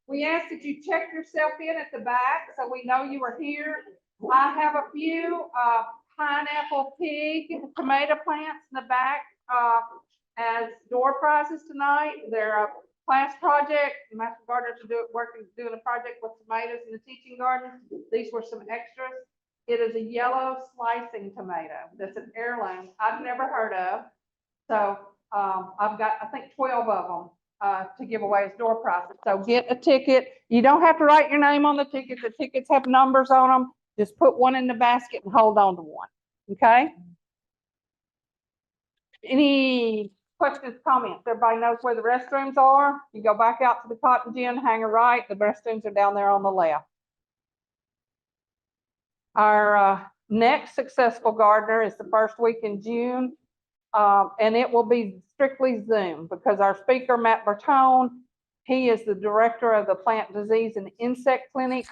we ask that you check yourself in at the back so we know you are here. I have a few pineapple pig tomato plants in the back as door prizes tonight. They're a class project. Master gardeners are doing a project with tomatoes in the teaching garden. These were some extras. It is a yellow slicing tomato. That's an heirloom I've never heard of. So I've got, I think, 12 of them to give away as door prizes. So get a ticket. You don't have to write your name on the ticket. The tickets have numbers on them. Just put one in the basket and hold on to one. Okay? Any questions, comments? Everybody knows where the restrooms are. You go back out to the cotton gin, hang a right. The restrooms are down there on the left. Our next successful gardener is the first week in June. And it will be strictly Zoom because our speaker, Matt Bertone, he is the director of the Plant Disease and Insect Clinic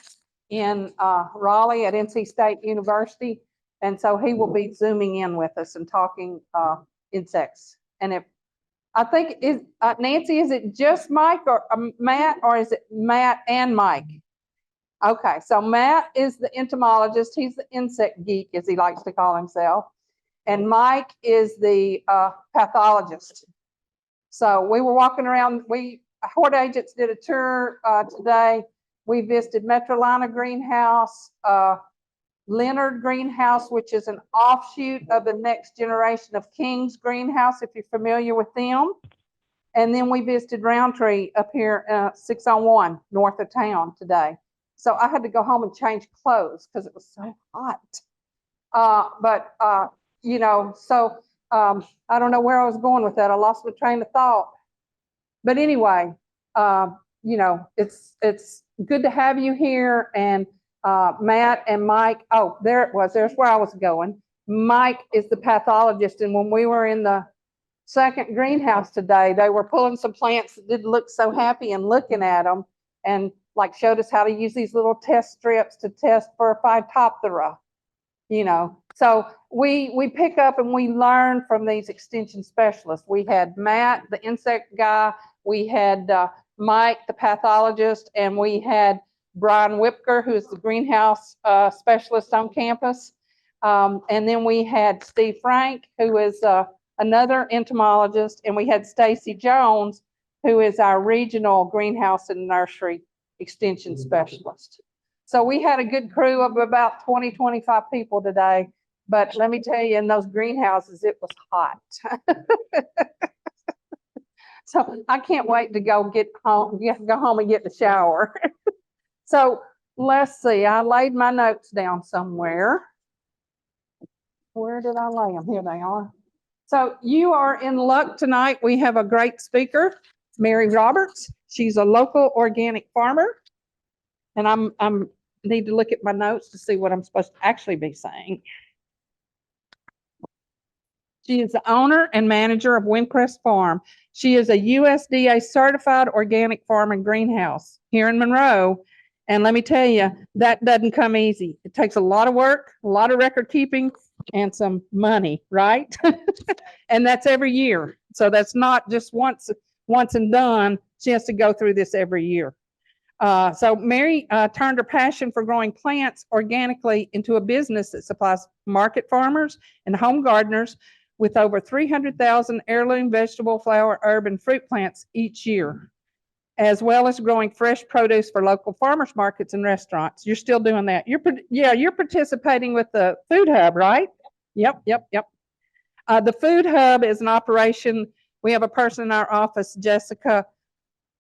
in Raleigh at NC State University. And so he will be Zooming in with us and talking insects. And if I think, is Nancy, is it just Mike or Matt, or is it Matt and Mike? Okay, so Matt is the entomologist. He's the insect geek, as he likes to call himself. And Mike is the pathologist. So we were walking around, Horde Agents did a tour today. We visited Metrolina Greenhouse, Leonard Greenhouse, which is an offshoot of the next generation of King's Greenhouse, if you're familiar with them. And then we visited Roundtree up here, 601 north of town today. So I had to go home and change clothes because it was so hot. You know, so I don't know where I was going with that. I lost my train of thought. But anyway, you know, it's good to have you here. And Matt and Mike, oh, there it was. There's where I was going. Mike is the pathologist. And when we were in the second greenhouse today, they were pulling some plants that didn't look so happy and looking at them and like showed us how to use these little test strips to test for Phytophthora, you know. So we pick up and we learn from these extension specialists. We had Matt, the insect guy. We had Mike, the pathologist, and we had Brian Whipker, who is the greenhouse specialist on campus. And then we had Steve Frank, who is another entomologist, and we had Stacy Jones, who is our regional greenhouse and nursery extension specialist. So we had a good crew of about 20, 25 people today. But let me tell you, in those greenhouses, it was hot. So I can't wait to go home and get in the shower. So let's see, I laid my notes down somewhere. Where did I lay them? Here they are. So you are in luck tonight. We have a great speaker, Mary Roberts. She's a local organic farmer. And I'm need to look at my notes to see what I'm supposed to actually be saying. She is the owner and manager of Windcrest Farm. She is a USDA Certified Organic Farm and Greenhouse here in Monroe. And let me tell you, that doesn't come easy. It takes a lot of work, a lot of record keeping, and some money, right? And that's every year. So that's not just once and done. She has to go through this every year. So Mary turned her passion for growing plants organically into a business that supplies market farmers and home gardeners with over 300,000 heirloom vegetable, flower, herb, and fruit plants each year, as well as growing fresh produce for local farmers markets and restaurants. You're still doing that. You're participating with the Food Hub, right? Yep. The Food Hub is an operation. We have a person in our office, Jessica,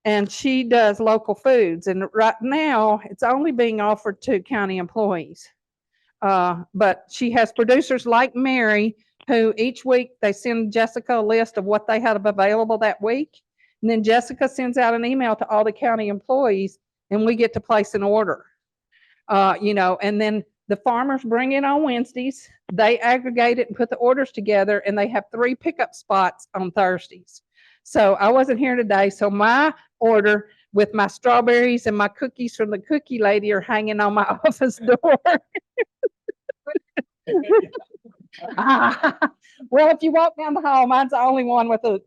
and she does local foods. And right now, it's only being offered to county employees. But she has producers like Mary, who each week they send Jessica a list of what they have available that week. And then Jessica sends out an email to all the county employees, and we get to place an order. You know, and then the farmers bring it on Wednesdays. They aggregate it and put the orders together, and they have 3 pickup spots on Thursdays. So I wasn't here today, so my order with my strawberries and my cookies from the cookie lady are hanging on my office door. Well, if you walk down the hall, mine's the only one with the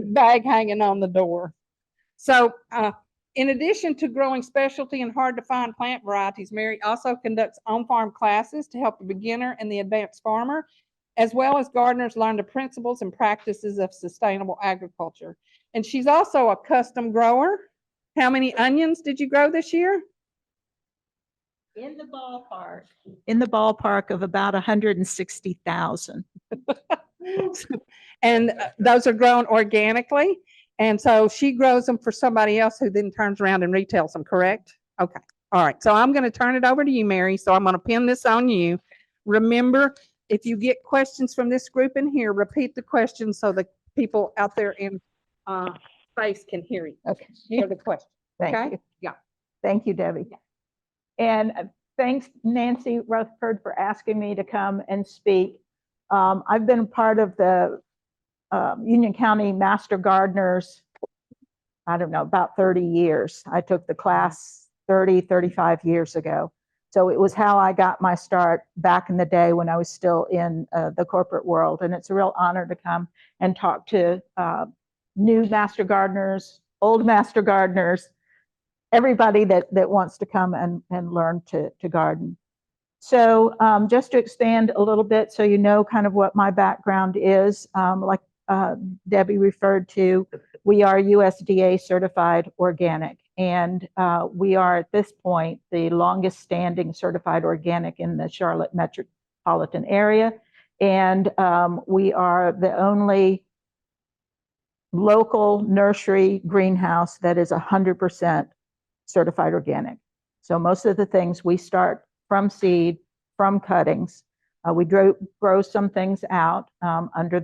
bag hanging on the door. So In addition to growing specialty and hard-to-find plant varieties, Mary also conducts on-farm classes to help the beginner and the advanced farmer, as well as gardeners learn the principles and practices of sustainable agriculture. And she's also a custom grower. How many onions did you grow this year? In the ballpark of about 160,000. And those are grown organically. And so she grows them for somebody else who then turns around and retails them, correct? Okay. All right. So I'm going to turn it over to you, Mary. So I'm going to pin this on you. Remember, if you get questions from this group in here, repeat the question so the people out there in space can hear you. Okay. Hear the question. Thank Okay? you. Yeah. Thank you, Debbie. Yeah. And thanks, Nancy Rutherford, for asking me to come and speak. I've been part of the Union County Master Gardeners, I don't know, about 30 years. I took the class 35 years ago. So it was how I got my start back in the day when I was still in the corporate world. And it's a real honor to come and talk to new master gardeners, old master gardeners, everybody that wants to come and learn to garden. So just to expand a little bit so you know kind of what my background is, like Debbie referred to, we are USDA Certified Organic. And we are at this point the longest standing certified organic in the Charlotte metropolitan area. And we are the only local nursery greenhouse that is 100% certified organic. So most of the things we start from seed, from cuttings. We grow some things out under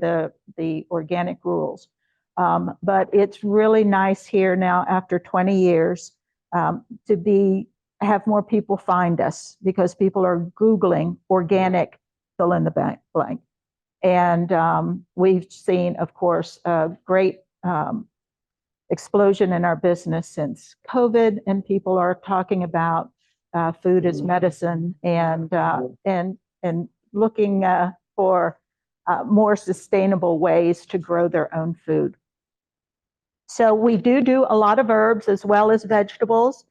the organic rules. But it's really nice here now after 20 years to have more people find us because people are Googling organic fill in the blank. And we've seen, of course, a great explosion in our business since COVID, and people are talking about food as medicine and looking for more sustainable ways to grow their own food. So we do a lot of herbs as well as vegetables.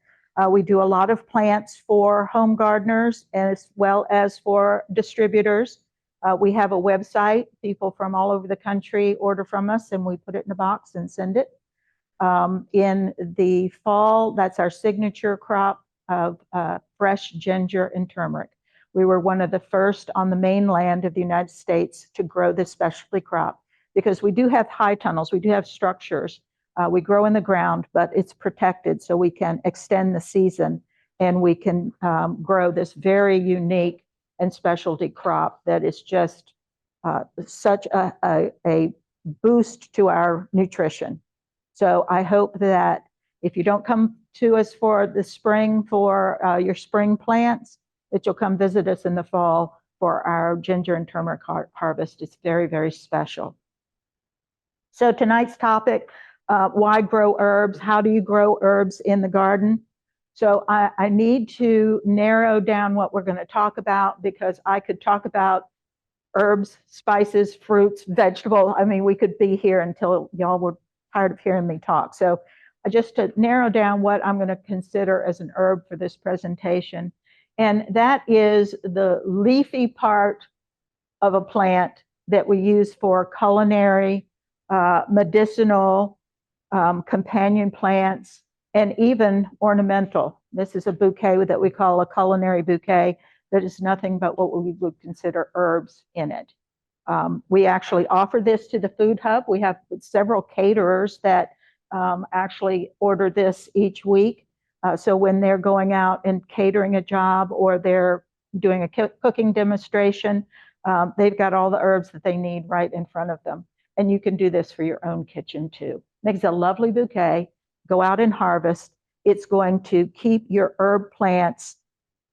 We do a lot of plants for home gardeners as well as for distributors. We have a website. People from all over the country order from us, and we put it in a box and send it. In the fall, that's our signature crop of fresh ginger and turmeric. We were one of the first on the mainland of the United States to grow this specialty crop because we do have high tunnels, we do have structures. We grow in the ground, but it's protected so we can extend the season and we can grow this very unique and specialty crop that is just such a boost to our nutrition. So I hope that if you don't come to us for the spring for your spring plants, that you'll come visit us in the fall for our ginger and turmeric harvest. It's very, very special. So tonight's topic, why grow herbs? How do you grow herbs in the garden? So I need to narrow down what we're going to talk about because I could talk about herbs, spices, fruits, vegetable. I mean, we could be here until y'all were tired of hearing me talk. So just to narrow down what I'm going to consider as an herb for this presentation, and that is the leafy part of a plant that we use for culinary, medicinal, companion plants, and even ornamental. This is a bouquet that we call a culinary bouquet that is nothing but what we would consider herbs in it. We actually offer this to the Food Hub. We have several caterers that actually order this each week. So when they're going out and catering a job or they're doing a cooking demonstration, they've got all the herbs that they need right in front of them. And you can do this for your own kitchen too. Makes a lovely bouquet. Go out and harvest. It's going to keep your herb plants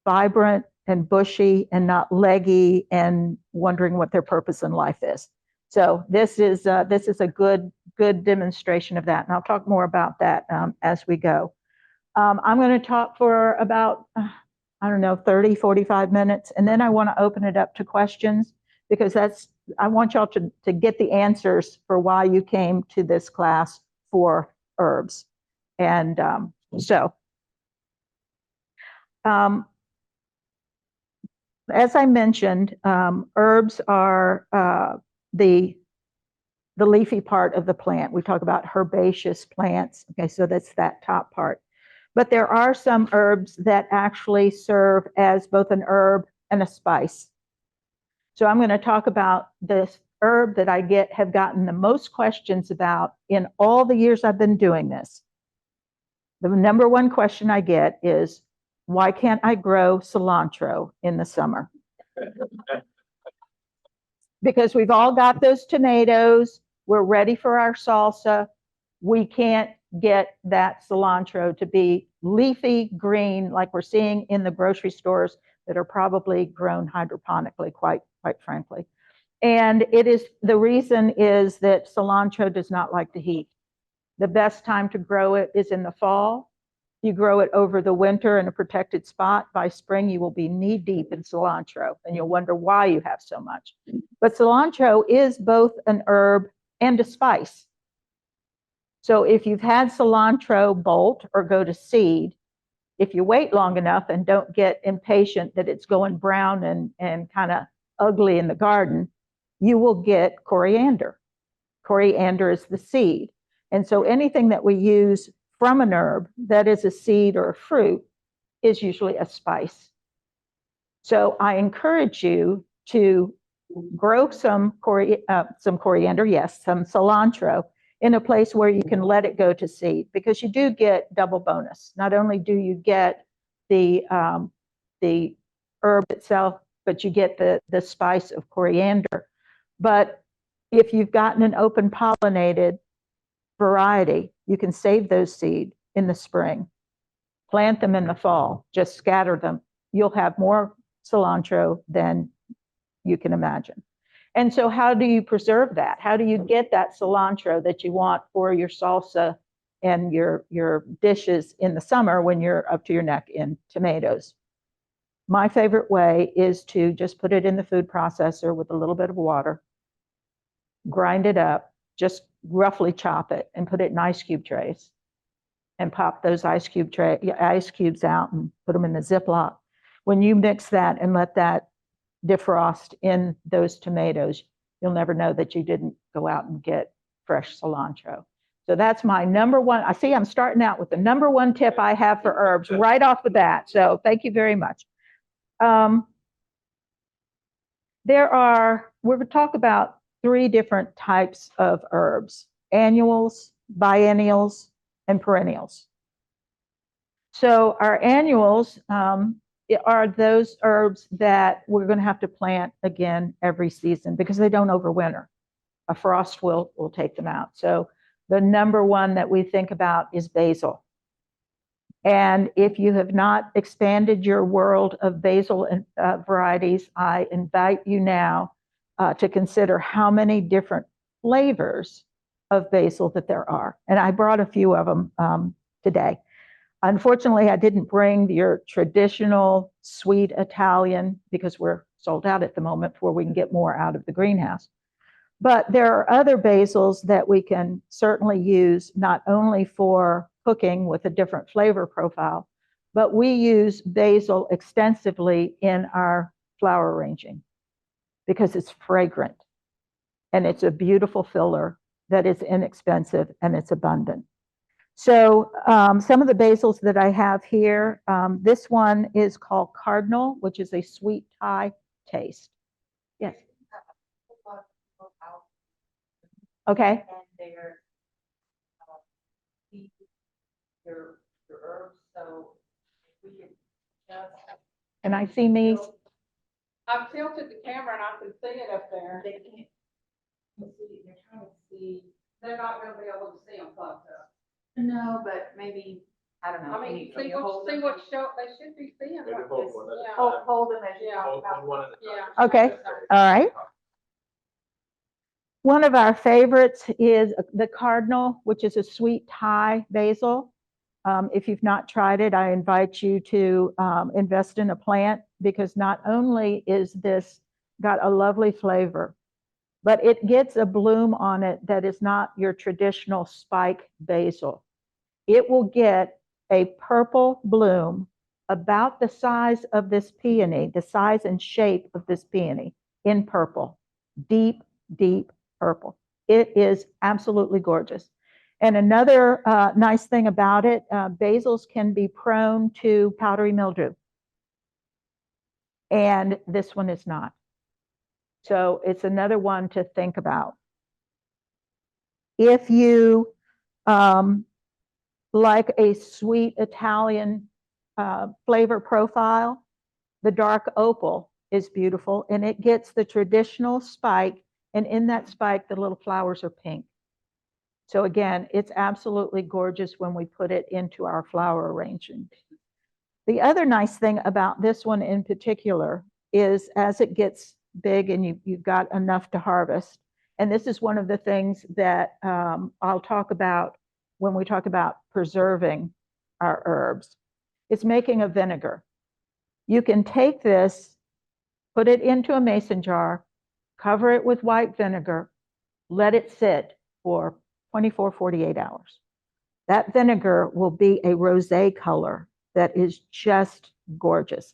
vibrant and bushy and not leggy and wondering what their purpose in life is. So this is a good demonstration of that. And I'll talk more about that as we go. I'm going to talk for about, 30, 45 minutes. And then I want to open it up to questions because I want y'all to get the answers for why you came to this class for herbs. And So, as I mentioned, herbs are the leafy part of the plant. We talk about herbaceous plants. Okay, so that's that top part. But there are some herbs that actually serve as both an herb and a spice. So I'm going to talk about this herb that I have gotten the most questions about in all the years I've been doing this. The number one question I get is, why can't I grow cilantro in the summer? Because we've all got those tomatoes. We're ready for our salsa. We can't get that cilantro to be leafy green like we're seeing in the grocery stores that are probably grown hydroponically, quite frankly. And the reason is that cilantro does not like the heat. The best time to grow it is in the fall. You grow it over the winter in a protected spot. By spring, you will be knee deep in cilantro, and you'll wonder why you have so much. But cilantro is both an herb and a spice. So if you've had cilantro bolt or go to seed, if you wait long enough and don't get impatient that it's going brown and kind of ugly in the garden, you will get coriander. Coriander is the seed. And so anything that we use from an herb that is a seed or a fruit is usually a spice. So I encourage you to grow some coriander, yes, some cilantro in a place where you can let it go to seed, because you do get double bonus. Not only do you get the herb itself, but you get the spice of coriander. But if you've gotten an open pollinated variety, you can save those seed in the spring, plant them in the fall, just scatter them. You'll have more cilantro than you can imagine. And so how do you preserve that? How do you get that cilantro that you want for your salsa and your dishes in the summer when you're up to your neck in tomatoes? My favorite way is to just put it in the food processor with a little bit of water, grind it up, just roughly chop it and put it in ice cube trays and pop those ice cubes out and put them in the Ziploc. When you mix that and let that defrost in those tomatoes, you'll never know that you didn't go out and get fresh cilantro. So that's my number one. I see I'm starting out with the number one tip I have for herbs right off the bat. So thank you very much. We're going to talk about 3 different types of herbs: annuals, biennials, and perennials. So our annuals are those herbs that we're going to have to plant again every season because they don't overwinter. A frost will take them out. So the number one that we think about is basil. And if you have not expanded your world of basil varieties, I invite you now to consider how many different flavors of basil that there are. And I brought a few of them today. Unfortunately, I didn't bring your traditional sweet Italian because we're sold out at the moment before we can get more out of the greenhouse. But there are other basils that we can certainly use not only for cooking with a different flavor profile, but we use basil extensively in our flower arranging because it's fragrant and it's a beautiful filler that is inexpensive and it's abundant. So some of the basils that I have here, this one is called Cardinal, which is a sweet Thai taste. Yes. Okay. And they're your herbs, so if we could just. And I see me. I've tilted the camera and I can see it up there. They can't, see, they're trying to see. They're not gonna be able to see them plugged up. No, but maybe, I don't know. I mean, can see you hold what them? show, they should be seeing Maybe what hold this, one at a yeah. Hold them as you Yeah. talk about. Hold one at a time. Yeah. Okay. All right. One of our favorites is the Cardinal, which is a sweet Thai basil. If you've not tried it, I invite you to invest in a plant because not only is this got a lovely flavor, but it gets a bloom on it that is not your traditional spike basil. It will get a purple bloom about the size of this peony, the size and shape of this peony in purple, deep, deep purple. It is absolutely gorgeous. And another nice thing about it, basils can be prone to powdery mildew. And this one is not. So it's another one to think about. If you like a sweet Italian flavor profile, the dark opal is beautiful, and it gets the traditional spike, and in that spike, the little flowers are pink. So again, it's absolutely gorgeous when we put it into our flower arrangement. The other nice thing about this one in particular is as it gets big and you've got enough to harvest, and this is one of the things that I'll talk about when we talk about preserving our herbs, it's making a vinegar. You can take this, put it into a mason jar, cover it with white vinegar, let it sit for 24, 48 hours. That vinegar will be a rosé color that is just gorgeous.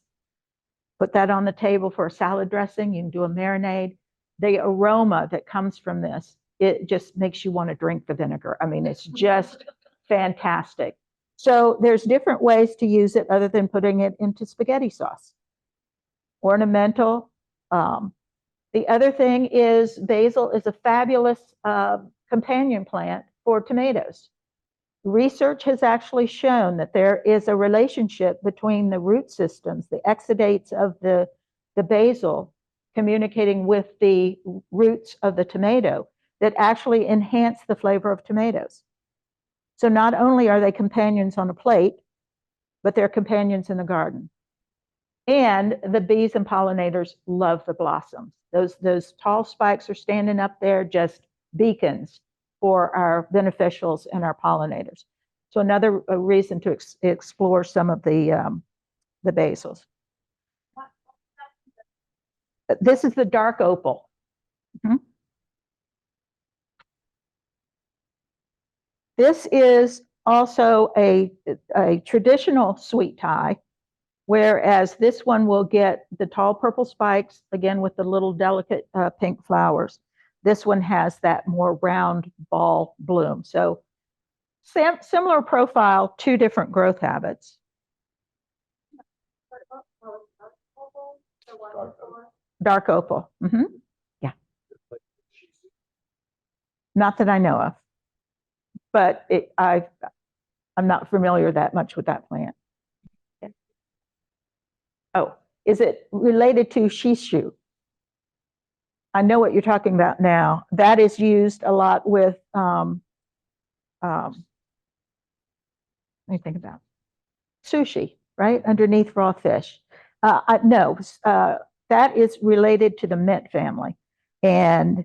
Put that on the table for a salad dressing. You can do a marinade. The aroma that comes from this, it just makes you want to drink the vinegar. I mean, it's just fantastic. So there's different ways to use it other than putting it into spaghetti sauce. Ornamental. The other thing is basil is a fabulous companion plant for tomatoes. Research has actually shown that there is a relationship between the root systems, the exudates of the basil communicating with the roots of the tomato that actually enhance the flavor of tomatoes. So not only are they companions on a plate, but they're companions in the garden. And the bees and pollinators love the blossoms. Those tall spikes are standing up there, just beacons for our beneficials and our pollinators. So another reason to explore some of the basils. This is the dark opal. This is also a traditional sweet Thai, whereas this one will get the tall purple spikes, again with the little delicate pink flowers. This one has that more round ball bloom. So similar profile, two different growth habits. Dark opal. Yeah. Not that I know of, but I'm not familiar that much with that plant. Okay. Oh, is it related to shishu? I know what you're talking about now. That is used a lot with, let me think about sushi, right? Underneath raw fish. No, that is related to the mint family. And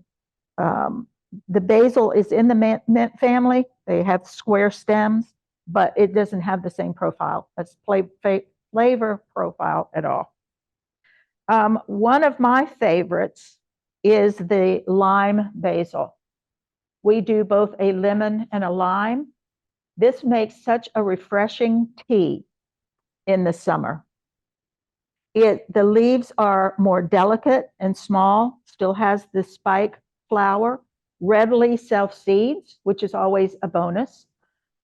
the basil is in the mint family. They have square stems, but it doesn't have the same profile. That's flavor profile at all. One of my favorites is the lime basil. We do both a lemon and a lime. This makes such a refreshing tea in the summer. The leaves are more delicate and small, still has the spike flower, readily self-seeds, which is always a bonus.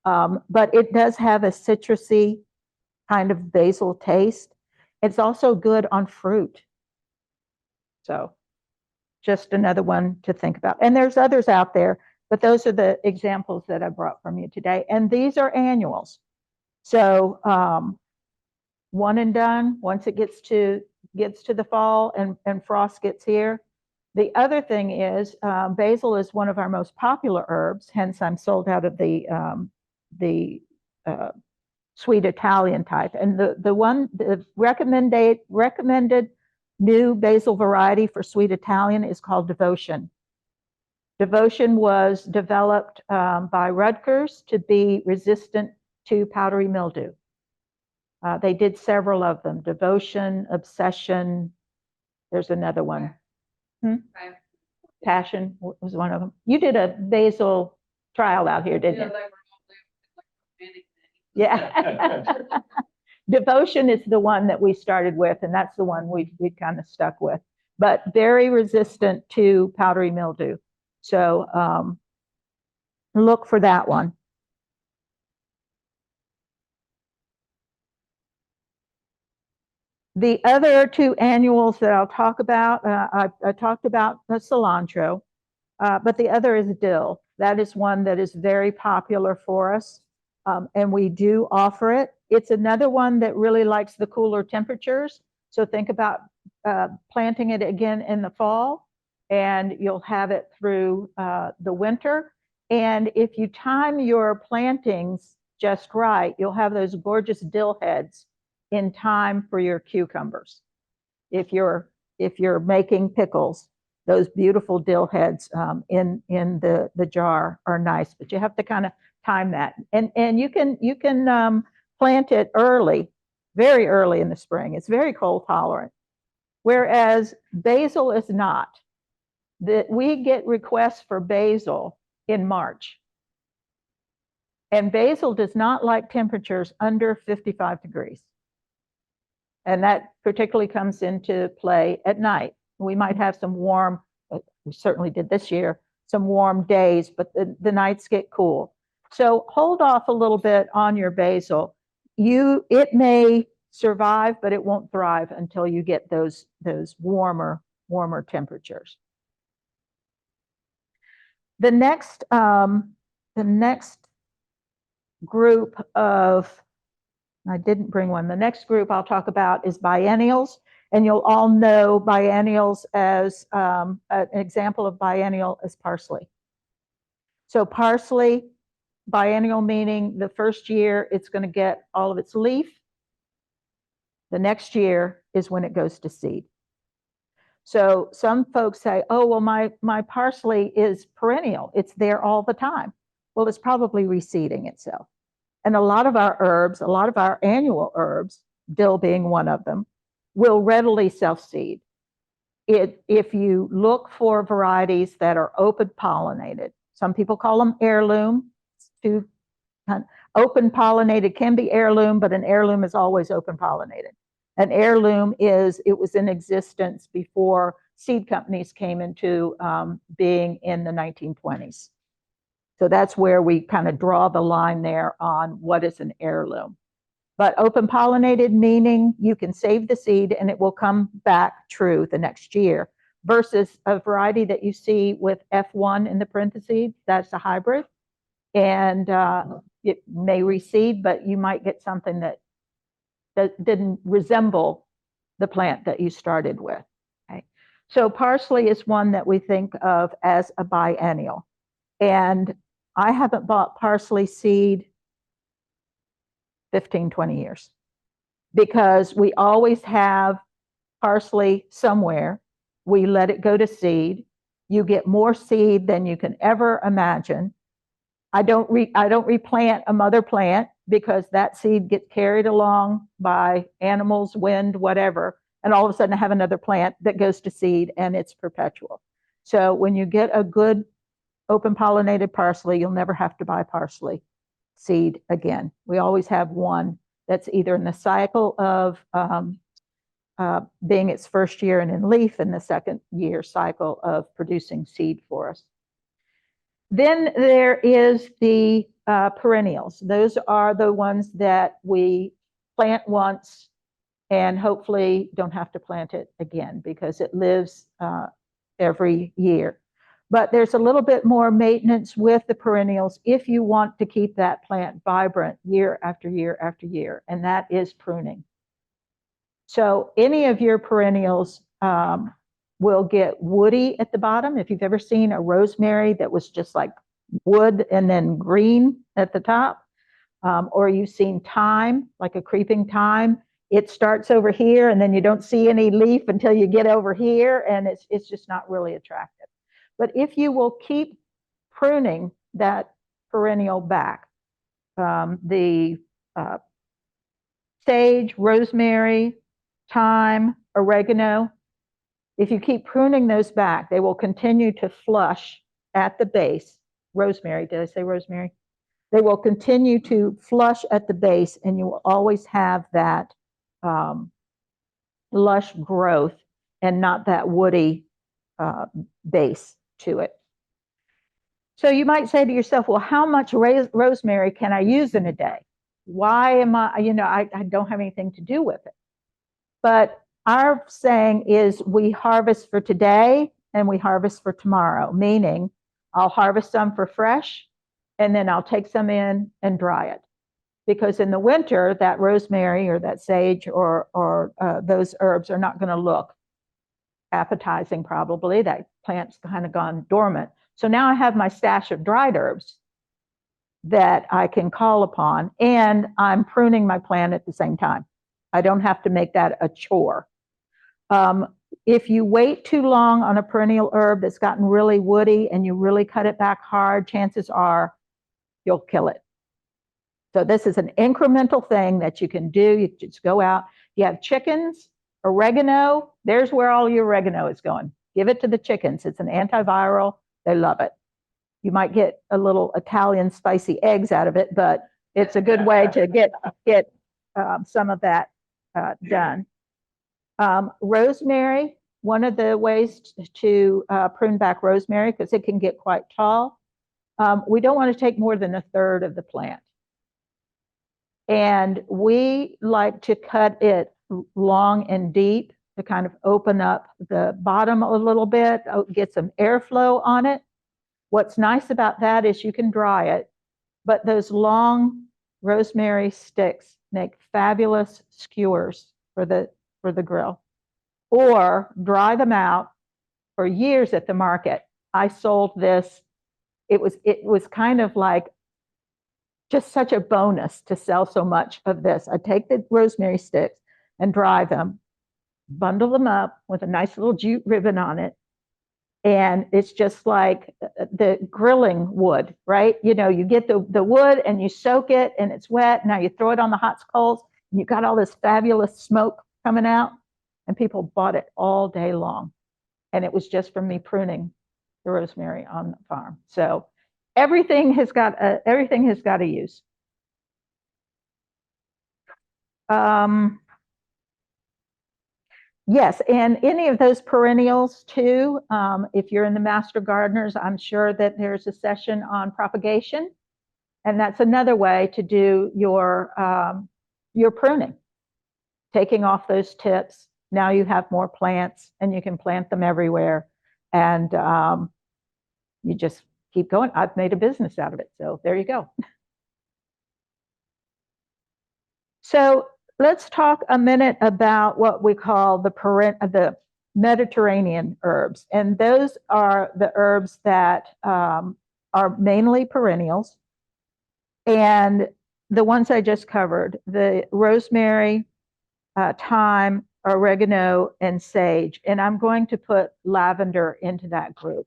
But it does have a citrusy kind of basil taste. It's also good on fruit. So just another one to think about. And there's others out there, but those are the examples that I brought from you today. And these are annuals. So one and done once it gets to the fall and frost gets here. The other thing is basil is one of our most popular herbs, hence I'm sold out of the sweet Italian type. And the recommended new basil variety for sweet Italian is called Devotion. Devotion was developed by Rutgers to be resistant to powdery mildew. They did several of them, Devotion, Obsession, there's another one. Passion was one of them. You did a basil trial out here, didn't you? Yeah. Devotion is the one that we started with, and that's the one we've kind of stuck with, but very resistant to powdery mildew. So look for that one. The other two annuals that I'll talk about, I talked about the cilantro, but the other is dill. That is one that is very popular for us, and we do offer it. It's another one that really likes the cooler temperatures. So think about planting it again in the fall, and you'll have it through the winter. And if you time your plantings just right, you'll have those gorgeous dill heads in time for your cucumbers. If you're making pickles, those beautiful dill heads in the jar are nice, but you have to kind of time that. And you can plant it early, very early in the spring. It's very cold tolerant, whereas basil is not. We get requests for basil in March, and basil does not like temperatures under 55 degrees. And that particularly comes into play at night. We might have some warm, we certainly did this year, some warm days, but the nights get cool. So hold off a little bit on your basil. It may survive, but it won't thrive until you get those warmer temperatures. The next group of, I didn't bring one. The next group I'll talk about is biennials, and you'll all know biennials as an example of biennial is parsley. So parsley, biennial meaning the first year it's going to get all of its leaf. The next year is when it goes to seed. So some folks say, oh, well, my parsley is perennial. It's there all the time. Well, it's probably reseeding itself. And a lot of our herbs, a lot of our annual herbs, dill being one of them, will readily self-seed. If you look for varieties that are open pollinated, some people call them heirloom. Open pollinated can be heirloom, but an heirloom is always open pollinated. An heirloom it was in existence before seed companies came into being in the 1920s. So that's where we kind of draw the line there on what is an heirloom. But open pollinated meaning you can save the seed and it will come back true the next year, versus a variety that you see with F1 in the parentheses, that's a hybrid. And it may reseed, but you might get something that didn't resemble the plant that you started with. Okay. So parsley is one that we think of as a biennial. And I haven't bought parsley seed 15, 20 years, because we always have parsley somewhere. We let it go to seed. You get more seed than you can ever imagine. I don't replant a mother plant, because that seed gets carried along by animals, wind, whatever, and all of a sudden I have another plant that goes to seed, and it's perpetual. So when you get a good open pollinated parsley, you'll never have to buy parsley seed again. We always have one that's either in the cycle of being its first year and in leaf, and the second year cycle of producing seed for us. Then there is the perennials. Those are the ones that we plant once and hopefully don't have to plant it again, because it lives every year. But there's a little bit more maintenance with the perennials if you want to keep that plant vibrant year after year after year, and that is pruning. So any of your perennials will get woody at the bottom. If you've ever seen a rosemary that was just like wood and then green at the top, or you've seen thyme, like a creeping thyme, it starts over here and then you don't see any leaf until you get over here, and it's just not really attractive. But if you will keep pruning that perennial back, the sage, rosemary, thyme, oregano, if you keep pruning those back, they will continue to flush at the base. Rosemary, did I say rosemary? they will continue to flush at the base, and you will always have that lush growth and not that woody base to it. So you might say to yourself, well, how much rosemary can I use in a day? Why am I, I don't have anything to do with it. But our saying is we harvest for today and we harvest for tomorrow, meaning I'll harvest some for fresh and then I'll take some in and dry it. Because in the winter, that rosemary or that sage or those herbs are not going to look appetizing probably. That plant's kind of gone dormant. So now I have my stash of dried herbs that I can call upon, and I'm pruning my plant at the same time. I don't have to make that a chore. If you wait too long on a perennial herb that's gotten really woody and you really cut it back hard, chances are you'll kill it. So this is an incremental thing that you can do. You just go out. You have chickens, oregano. There's where all your oregano is going. Give it to the chickens. It's an antiviral. They love it. You might get a little Italian spicy eggs out of it, but it's a good way to get some of that done. Rosemary, one of the ways to prune back rosemary, because it can get quite tall, we don't want to take more than 1/3 of the plant. And we like to cut it long and deep to kind of open up the bottom a little bit, get some airflow on it. What's nice about that is you can dry it, but those long rosemary sticks make fabulous skewers for the grill. Or dry them out. For years at the market, I sold this. It was kind of like just such a bonus to sell so much of this. I take the rosemary sticks and dry them, bundle them up with a nice little jute ribbon on it. And it's just like the grilling wood, right? You get the wood and you soak it and it's wet. Now you throw it on the hot coals and you got all this fabulous smoke coming out, and people bought it all day long. And it was just from me pruning the rosemary on the farm. So everything has got a use. Yes, and any of those perennials too. If you're in the Master Gardeners, I'm sure that there's a session on propagation, and that's another way to do your pruning, taking off those tips. Now you have more plants, and you can plant them everywhere, and you just keep going. I've made a business out of it, so there you go. So let's talk a minute about what we call the Mediterranean herbs. And those are the herbs that are mainly perennials. And the ones I just covered, the rosemary, thyme, oregano, and sage. And I'm going to put lavender into that group.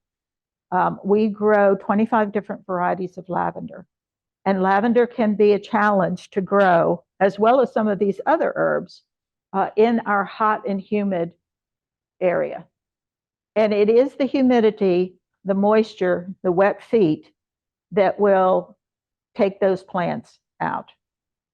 We grow 25 different varieties of lavender. And lavender can be a challenge to grow, as well as some of these other herbs, in our hot and humid area. And it is the humidity, the moisture, the wet feet that will take those plants out.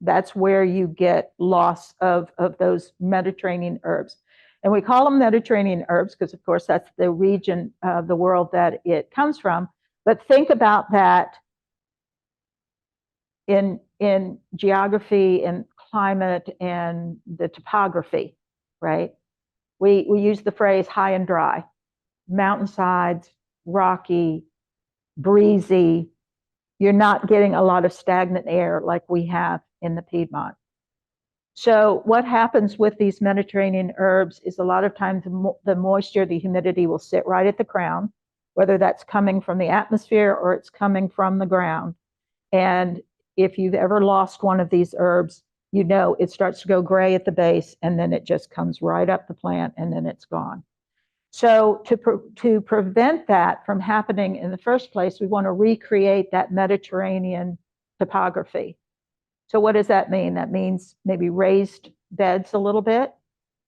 That's where you get loss of those Mediterranean herbs. And we call them Mediterranean herbs because, of course, that's the region of the world that it comes from. But think about that in geography and climate and the topography, right? We use the phrase high and dry, mountainsides, rocky, breezy. You're not getting a lot of stagnant air like we have in the Piedmont. So what happens with these Mediterranean herbs is a lot of times the moisture, the humidity will sit right at the crown, whether that's coming from the atmosphere or it's coming from the ground. And if you've ever lost one of these herbs, it starts to go gray at the base, and then it just comes right up the plant, and then it's gone. So to prevent that from happening in the first place, we want to recreate that Mediterranean topography. So what does that mean? That means maybe raised beds a little bit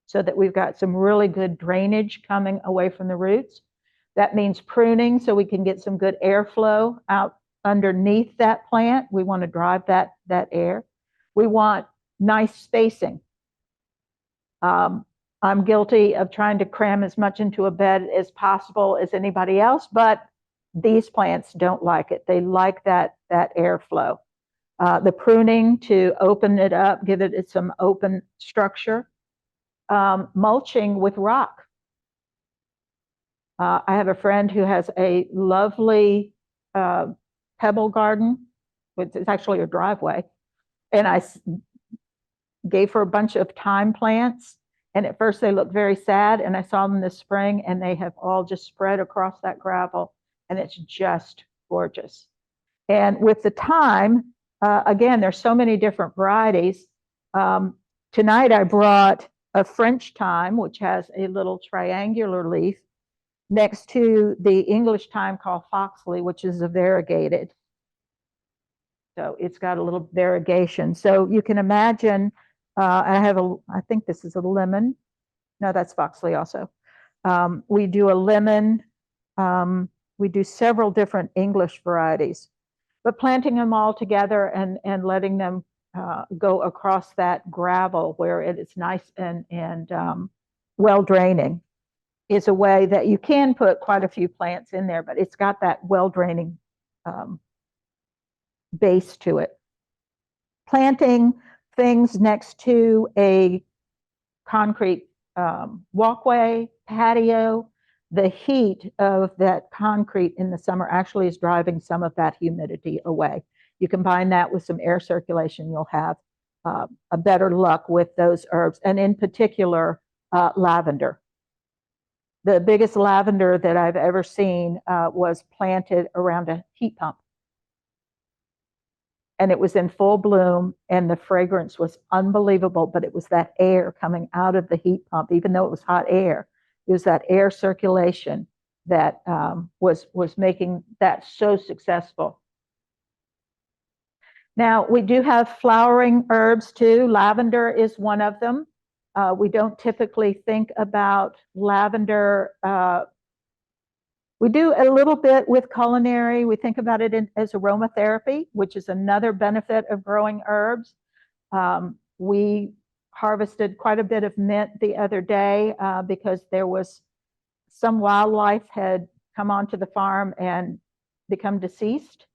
so that we've got some really good drainage coming away from the roots. That means pruning so we can get some good airflow out underneath that plant. We want to drive that air. We want nice spacing. I'm guilty of trying to cram as much into a bed as possible as anybody else, but these plants don't like it. They like that airflow. The pruning to open it up, give it some open structure. Mulching with rock. I have a friend who has a lovely pebble garden, which is actually a driveway, and I gave her a bunch of thyme plants, and at first they looked very sad, and I saw them this spring, and they have all just spread across that gravel, and it's just gorgeous. And with the thyme, again, there's so many different varieties. Tonight I brought a French thyme, which has a little triangular leaf, next to the English thyme called Foxley, which is a variegated. So it's got a little variegation. So you can imagine, I think this is a lemon. No, that's Foxley also. We do a lemon. We do several different English varieties, but planting them all together and letting them go across that gravel where it is nice and well draining is a way that you can put quite a few plants in there, but it's got that well draining base to it. Planting things next to a concrete walkway, patio, the heat of that concrete in the summer actually is driving some of that humidity away. You combine that with some air circulation, you'll have a better luck with those herbs, and in particular, lavender. The biggest lavender that I've ever seen was planted around a heat pump. And it was in full bloom, and the fragrance was unbelievable, but it was that air coming out of the heat pump, even though it was hot air. It was that air circulation that was making that so successful. Now, we do have flowering herbs too. Lavender is one of them. We don't typically think about lavender. We do a little bit with culinary. We think about it as aromatherapy, which is another benefit of growing herbs. We harvested quite a bit of mint the other day because there was some wildlife had come onto the farm and become deceased.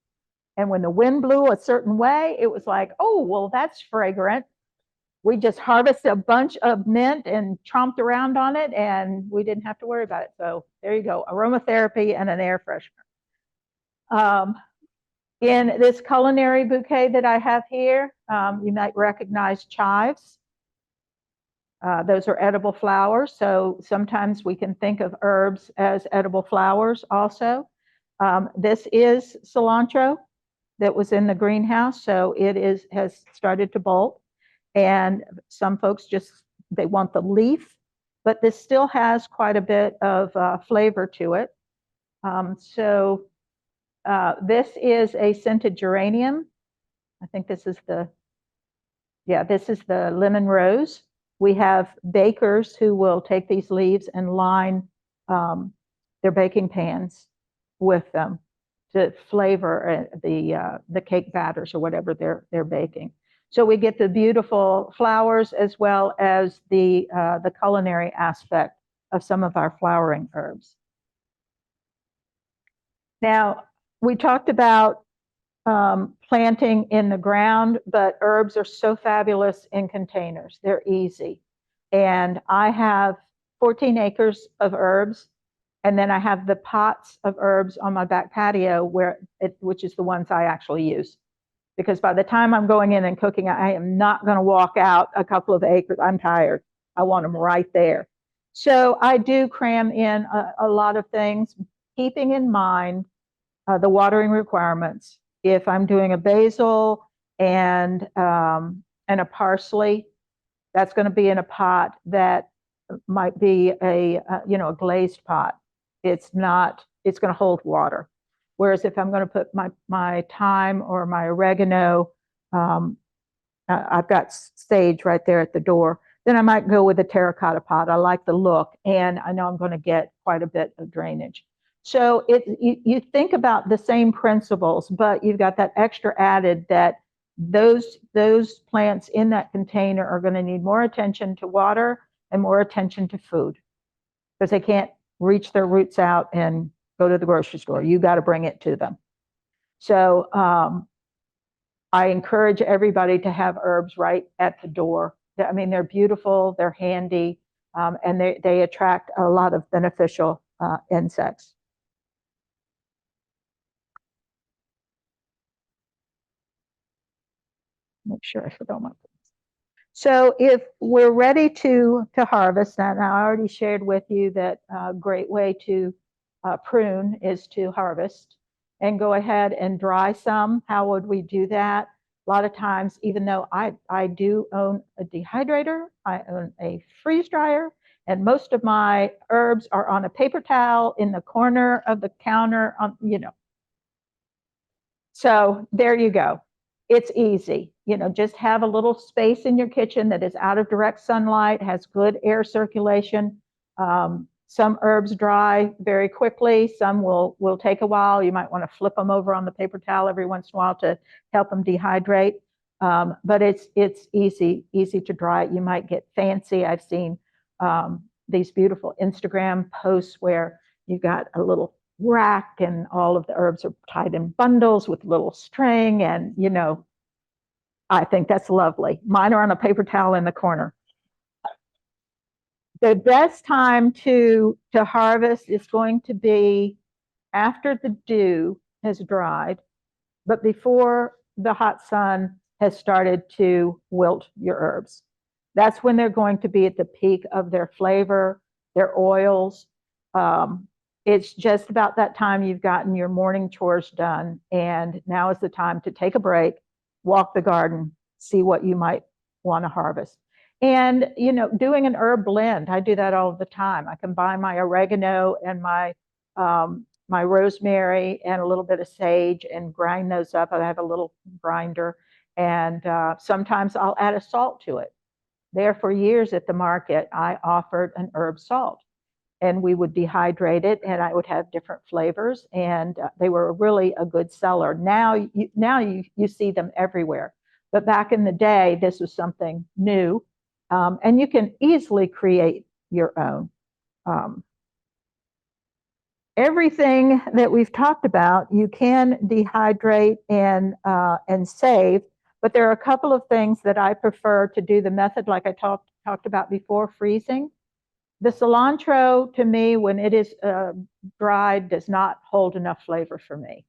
And when the wind blew a certain way, it was like, oh, well, that's fragrant. We just harvested a bunch of mint and tromped around on it, and we didn't have to worry about it. So there you go, aromatherapy and an air freshener. In this culinary bouquet that I have here, you might recognize chives. Those are edible flowers, so sometimes we can think of herbs as edible flowers also. This is cilantro that was in the greenhouse, so it has started to bolt. And some folks they want the leaf, but this still has quite a bit of flavor to it. This is a scented geranium. I think this is the lemon rose. We have bakers who will take these leaves and line their baking pans with them to flavor the cake batters or whatever they're baking. So we get the beautiful flowers as well as the culinary aspect of some of our flowering herbs. Now, we talked about planting in the ground, but herbs are so fabulous in containers. They're easy. And I have 14 acres of herbs, and then I have the pots of herbs on my back patio which is the ones I actually use. Because by the time I'm going in and cooking, I am not going to walk out a couple of acres. I'm tired. I want them right there. So I do cram in a lot of things, keeping in mind the watering requirements. If I'm doing a basil and a parsley, that's going to be in a pot that might be a glazed pot. It's going to hold water. Whereas if I'm going to put my thyme or my oregano, I've got sage right there at the door, then I might go with a terracotta pot. I like the look, and I know I'm going to get quite a bit of drainage. So you think about the same principles, but you've got that extra added that those plants in that container are going to need more attention to water and more attention to food because they can't reach their roots out and go to the grocery store. You got to bring it to them. So I encourage everybody to have herbs right at the door. I mean, they're beautiful, they're handy, and they attract a lot of beneficial insects. Make sure I forgot my. So if we're ready to harvest, and I already shared with you that a great way to prune is to harvest and go ahead and dry some. How would we do that? A lot of times, even though I do own a dehydrator, I own a freeze dryer, and most of my herbs are on a paper towel in the corner of the counter, So there you go. It's easy. Just have a little space in your kitchen that is out of direct sunlight, has good air circulation. Some herbs dry very quickly. Some will take a while. You might want to flip them over on the paper towel every once in a while to help them dehydrate. But it's easy to dry. You might get fancy. I've seen these beautiful Instagram posts where you've got a little rack and all of the herbs are tied in bundles with little string, and I think that's lovely. Mine are on a paper towel in the corner. The best time to harvest is going to be after the dew has dried, but before the hot sun has started to wilt your herbs. That's when they're going to be at the peak of their flavor, their oils. It's just about that time you've gotten your morning chores done, and now is the time to take a break, walk the garden, see what you might want to harvest. And, doing an herb blend, I do that all the time. I combine my oregano and my rosemary and a little bit of sage and grind those up. I have a little grinder, and sometimes I'll add a salt to it. There for years at the market, I offered an herb salt, and we would dehydrate it, and I would have different flavors, and they were really a good seller. Now you see them everywhere, but back in the day, this was something new, and you can easily create your own. Everything that we've talked about, you can dehydrate and save, but there are a couple of things that I prefer to do the method like I talked about before, freezing. The cilantro, to me, when it is dried, does not hold enough flavor for me.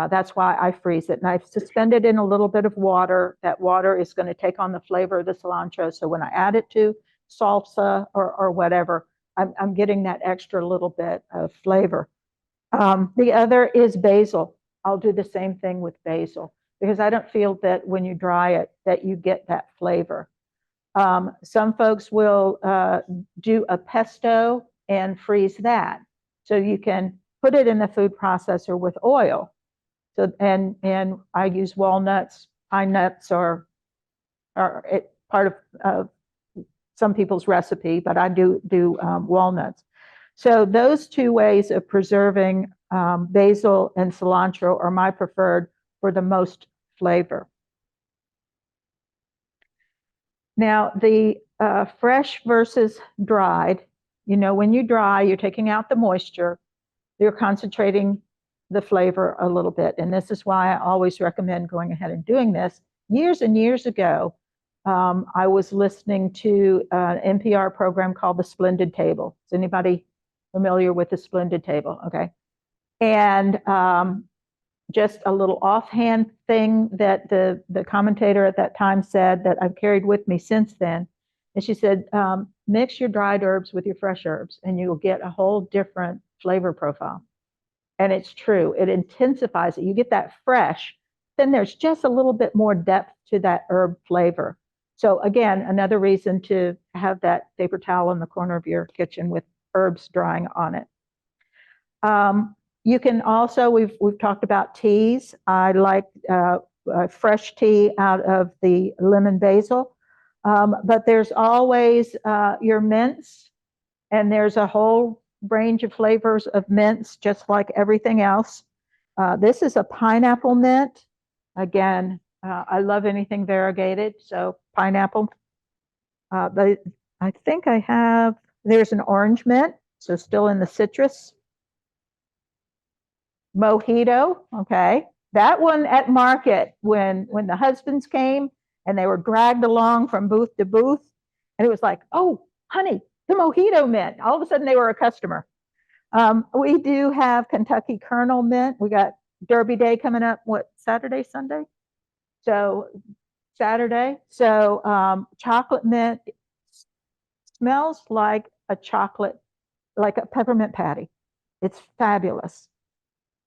That's why I freeze it. And I suspend it in a little bit of water. That water is going to take on the flavor of the cilantro. So when I add it to salsa or whatever, I'm getting that extra little bit of flavor. The other is basil. I'll do the same thing with basil because I don't feel that when you dry it that you get that flavor. Some folks will do a pesto and freeze that. So you can put it in the food processor with oil. So and I use walnuts, pine nuts are part of some people's recipe, but I do walnuts. So those two ways of preserving basil and cilantro are my preferred for the most flavor. Now, the fresh versus dried, when you dry, you're taking out the moisture, you're concentrating the flavor a little bit. And this is why I always recommend going ahead and doing this. Years and years ago, I was listening to an NPR program called The Splendid Table. Is anybody familiar with The Splendid Table? Okay. And just a little offhand thing that the commentator at that time said that I've carried with me since then. And she said, mix your dried herbs with your fresh herbs and you'll get a whole different flavor profile. And it's true. It intensifies it. You get that fresh, then there's just a little bit more depth to that herb flavor. So again, another reason to have that paper towel in the corner of your kitchen with herbs drying on it. You can also, we've talked about teas. I like fresh tea out of the lemon basil, but there's always your mints, and there's a whole range of flavors of mints, just like everything else. This is a pineapple mint. Again, I love anything variegated, so pineapple. But I think I have, there's an orange mint, so still in the citrus. Mojito, okay. That one at market, when the husbands came and they were dragged along from booth to booth, and it was like, oh, honey, the mojito mint. All of a sudden they were a customer. We do have Kentucky Kernel mint. We got Derby Day coming up, what, Saturday, Sunday? So Saturday. So chocolate mint smells like a chocolate, like a peppermint patty. It's fabulous.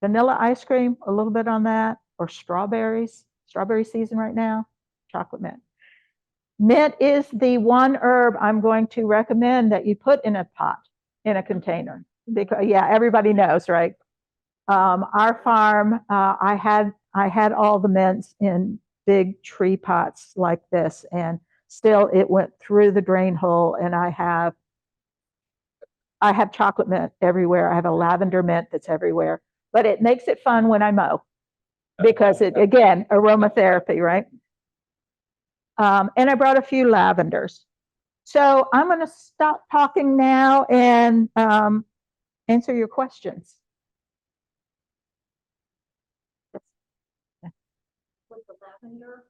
Vanilla ice cream, a little bit on that, or strawberries. Strawberry season right now, chocolate mint. Mint is the one herb I'm going to recommend that you put in a pot, in a container. Because, yeah, everybody knows, right? Our farm, I had all the mints in big tree pots like this, and still it went through the drain hole, and I have chocolate mint everywhere. I have a lavender mint that's everywhere. But it makes it fun when I mow, because it, again, aromatherapy, right? And I brought a few lavenders. So I'm going to stop talking now and answer your questions. With the lavender,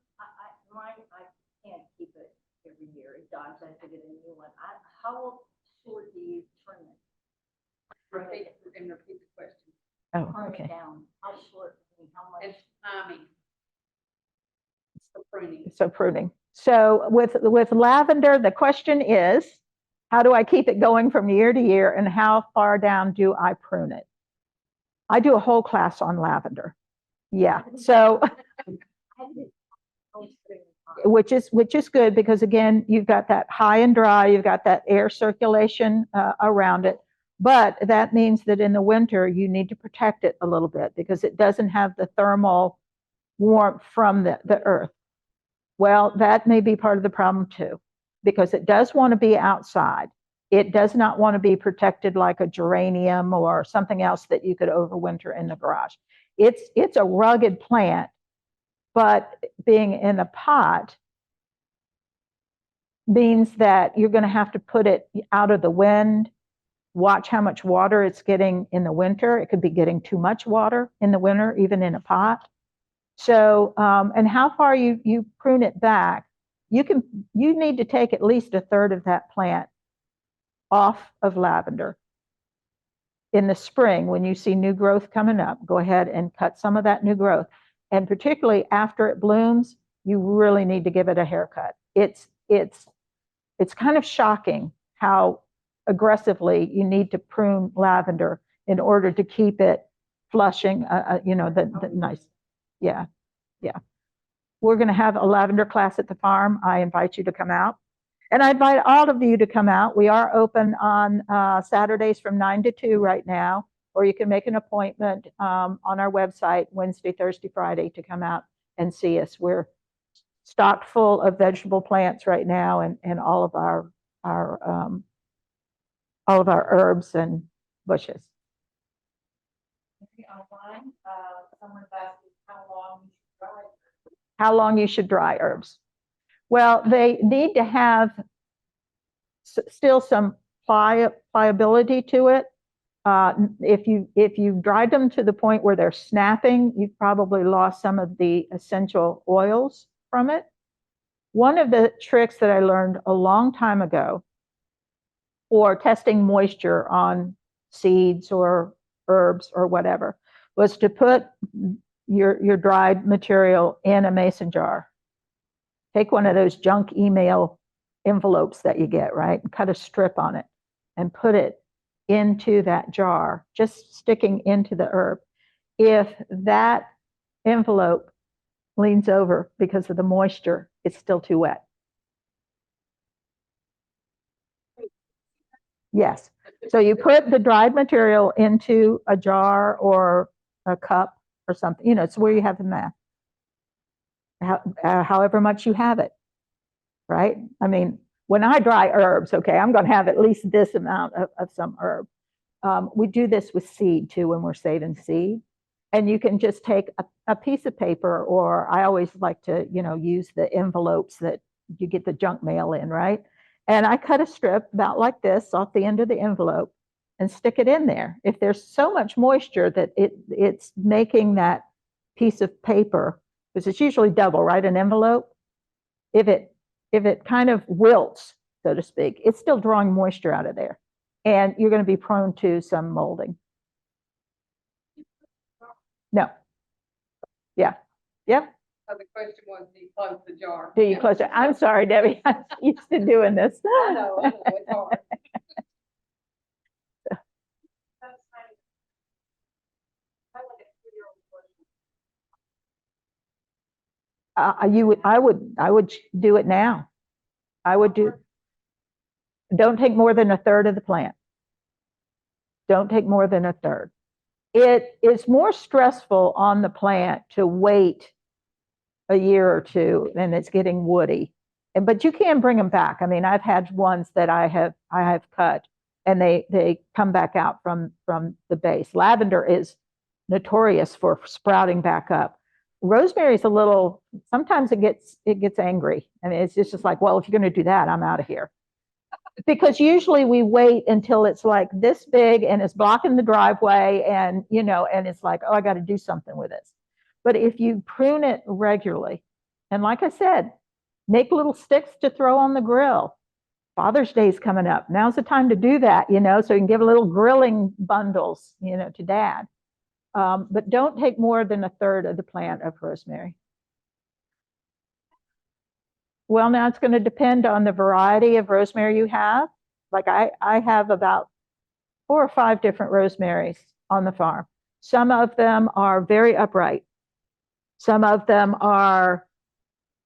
mine, I can't keep it every year. It dies, I have to get a new one. How short do you trim it? Repeat the question. Oh, Prune okay. it down. How short, I mean, how much? It's timing. It's the pruning. So pruning. So with lavender, the question is, how do I keep it going from year to year, and how far down do I prune it? I do a whole class on lavender. Yeah. So which is good, because again, you've got that high and dry, you've got that air circulation around it. But that means that in the winter, you need to protect it a little bit, because it doesn't have the thermal warmth from the earth. Well, that may be part of the problem too, because it does want to be outside. It does not want to be protected like a geranium or something else that you could overwinter in the garage. It's a rugged plant, but being in a pot means that you're going to have to put it out of the wind. Watch how much water it's getting in the winter. It could be getting too much water in the winter, even in a pot. So, and how far you prune it back, you need to take at least a third of that plant off of lavender. In the spring, when you see new growth coming up, go ahead and cut some of that new growth. And particularly after it blooms, you really need to give it a haircut. It's kind of shocking how aggressively you need to prune lavender in order to keep it flushing, the nice, yeah. We're going to have a lavender class at the farm. I invite you to come out. And I invite all of you to come out. We are open on Saturdays from 9 to 2 right now, or you can make an appointment on our website Wednesday, Thursday, Friday to come out and see us. We're stocked full of vegetable plants right now, and all of our herbs and bushes. Online, someone's asking How long you should dry herbs? Well, they need to have still some pliability to it. If you dried them to the point where they're snapping, you've probably lost some of the essential oils from it. One of the tricks that I learned a long time ago for testing moisture on seeds or herbs or whatever was to put your dried material in a mason jar. Take one of those junk email envelopes that you get, right? And cut a strip on it and put it into that jar, just sticking into the herb. If that envelope leans over because of the moisture, it's still too wet. Yes. So you put the dried material into a jar or a cup or something, it's where you have the math. However much you have it, right? I mean, when I dry herbs, okay, I'm going to have at least this amount of some herb. We do this with seed too when we're saving seed. And you can just take a piece of paper, or I always like to, use the envelopes that you get the junk mail in, right? And I cut a strip about like this off the end of the envelope and stick it in there. If there's so much moisture that it's making that piece of paper, because it's usually double, right? An envelope. If it kind of wilts, so to speak, it's still drawing moisture out of there. And you're going to be prone to some molding. No. Yeah. Yep. So the question was, do you close the jar? Do you close it? I'm sorry, Debbie. I'm used to doing this. I know, it's hard. I would do it now. Don't take more than a third of the plant. Don't take more than a third. It is more stressful on the plant to wait a year or two, and it's getting woody. But you can bring them back. I mean, I've had ones that I have cut, and they come back out from the base. Lavender is notorious for sprouting back up. Rosemary's a little, sometimes it gets angry. I mean, it's just like, well, if you're going to do that, I'm out of here. Because usually we wait until it's like this big and it's blocking the driveway, and and it's like, oh, I got to do something with this. But if you prune it regularly, and like I said, make little sticks to throw on the grill. Father's Day is coming up. Now's the time to do that, so you can give little grilling bundles, to Dad. But don't take more than a third of the plant of rosemary. Well, now it's going to depend on the variety of rosemary you have. Like I have about 4 or 5 different rosemaries on the farm. Some of them are very upright. Some of them are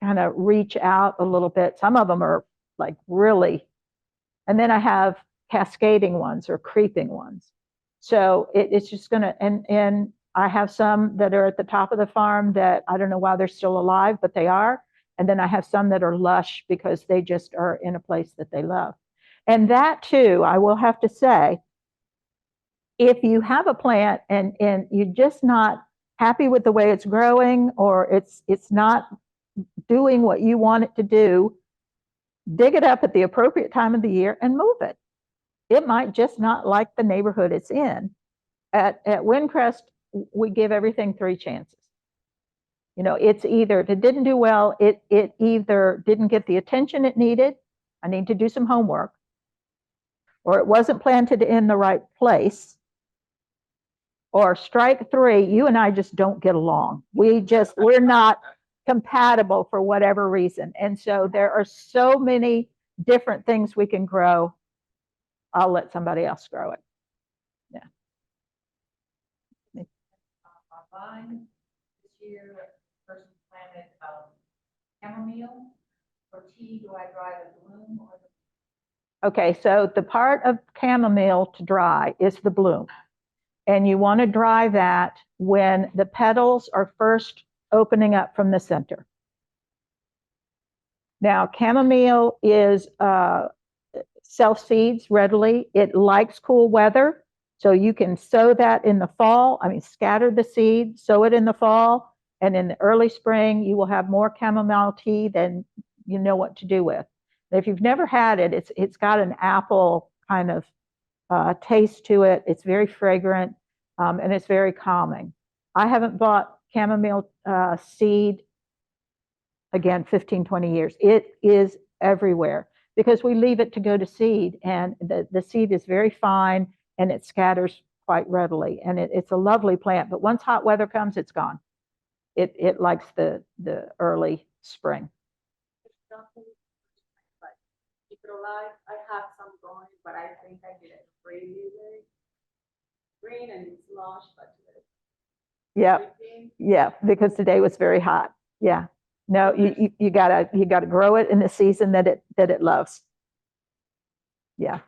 kind of reach out a little bit. Some of them are like really, and then I have cascading ones or creeping ones. So it's just gonna, and I have some that are at the top of the farm that I don't know why they're still alive, but they are. And then I have some that are lush because they just are in a place that they love. And that too, I will have to say, if you have a plant and you're just not happy with the way it's growing, or it's not doing what you want it to do, dig it up at the appropriate time of the year and move it. It might just not like the neighborhood it's in. At Windcrest, we give everything 3 chances. It's either, if it didn't do well, it either didn't get the attention it needed, I need to do some homework, or it wasn't planted in the right place, or strike 3, you and I just don't get along. We're not compatible for whatever reason. And so there are so many different things we can grow. I'll let somebody else grow it. Yeah. Mine this year, person planted chamomile. For tea, do I dry the bloom or the... Okay, so the part of chamomile to dry is the bloom. And you want to dry that when the petals are first opening up from the center. Now, chamomile is self-seeds readily. It likes cool weather. So you can sow that in the fall. Scatter the seed, sow it in the fall. And in the early spring, you will have more chamomile tea than you know what to do with. If you've never had it, it's got an apple kind of taste to it. It's very fragrant, and it's very calming. I haven't bought chamomile seed, again, 15, 20 years. It is everywhere because we leave it to go to seed, and the seed is very fine and it scatters quite readily. And it's a lovely plant, but once hot weather comes, it's gone. It likes the early spring. Keep it alive. I have some going, but I think I did it really green and it's lush, but yeah, because today was very hot. Yeah, no, you gotta grow it in the season that it loves. Yeah,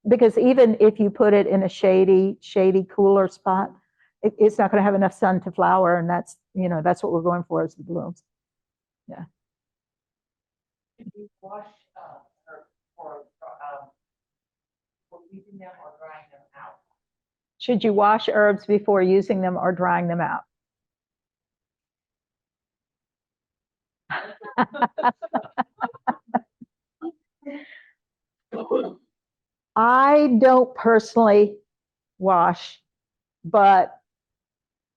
because even if you put it in a shady, cooler spot, it's not going to have enough sun to flower, and that's what we're going for, is the blooms. Yeah. Did you wash for using them or drying them out? Should you wash herbs before using them or drying them out? I don't personally wash, but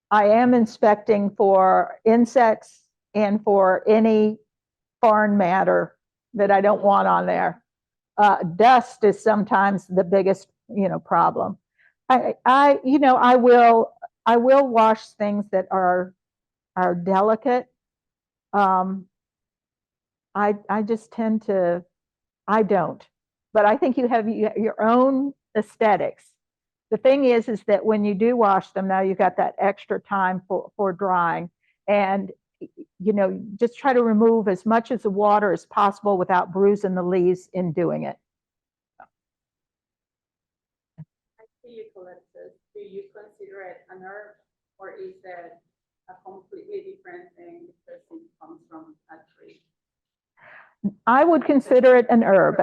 I am inspecting for insects and for any foreign matter that I don't want on there. Dust is sometimes the biggest, problem. I will wash things that are delicate. I just tend to, I don't, but I think you have your own aesthetics. The thing is that when you do wash them, now you've got that extra time for drying, and just try to remove as much of the water as possible without bruising the leaves in doing it. I see eucalyptus. Do you consider it an herb, or is it a completely different thing because it comes from a tree? I would consider it an herb.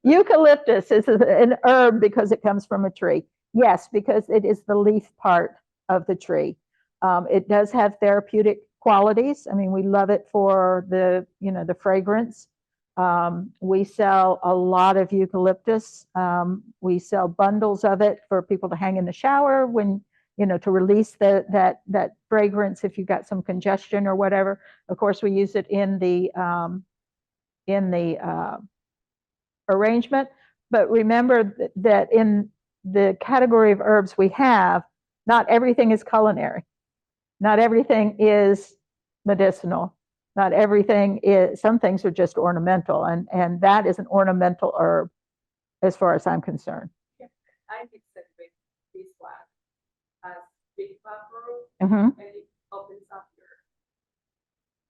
Eucalyptus is an herb because it comes from a tree. Yes, because it is the leaf part of the tree. It does have therapeutic qualities. I mean, we love it for the fragrance. We sell a lot of eucalyptus. We sell bundles of it for people to hang in the shower when, to release that fragrance if you've got some congestion or whatever. Of course, we use it in the arrangement, but remember that in the category of herbs we have, not everything is culinary. Not everything is medicinal. Not everything is, some things are just ornamental, and that is an ornamental herb as far as I'm concerned. Yeah. I mix it with beeswax as big pepper, Mm-hmm. and it opens up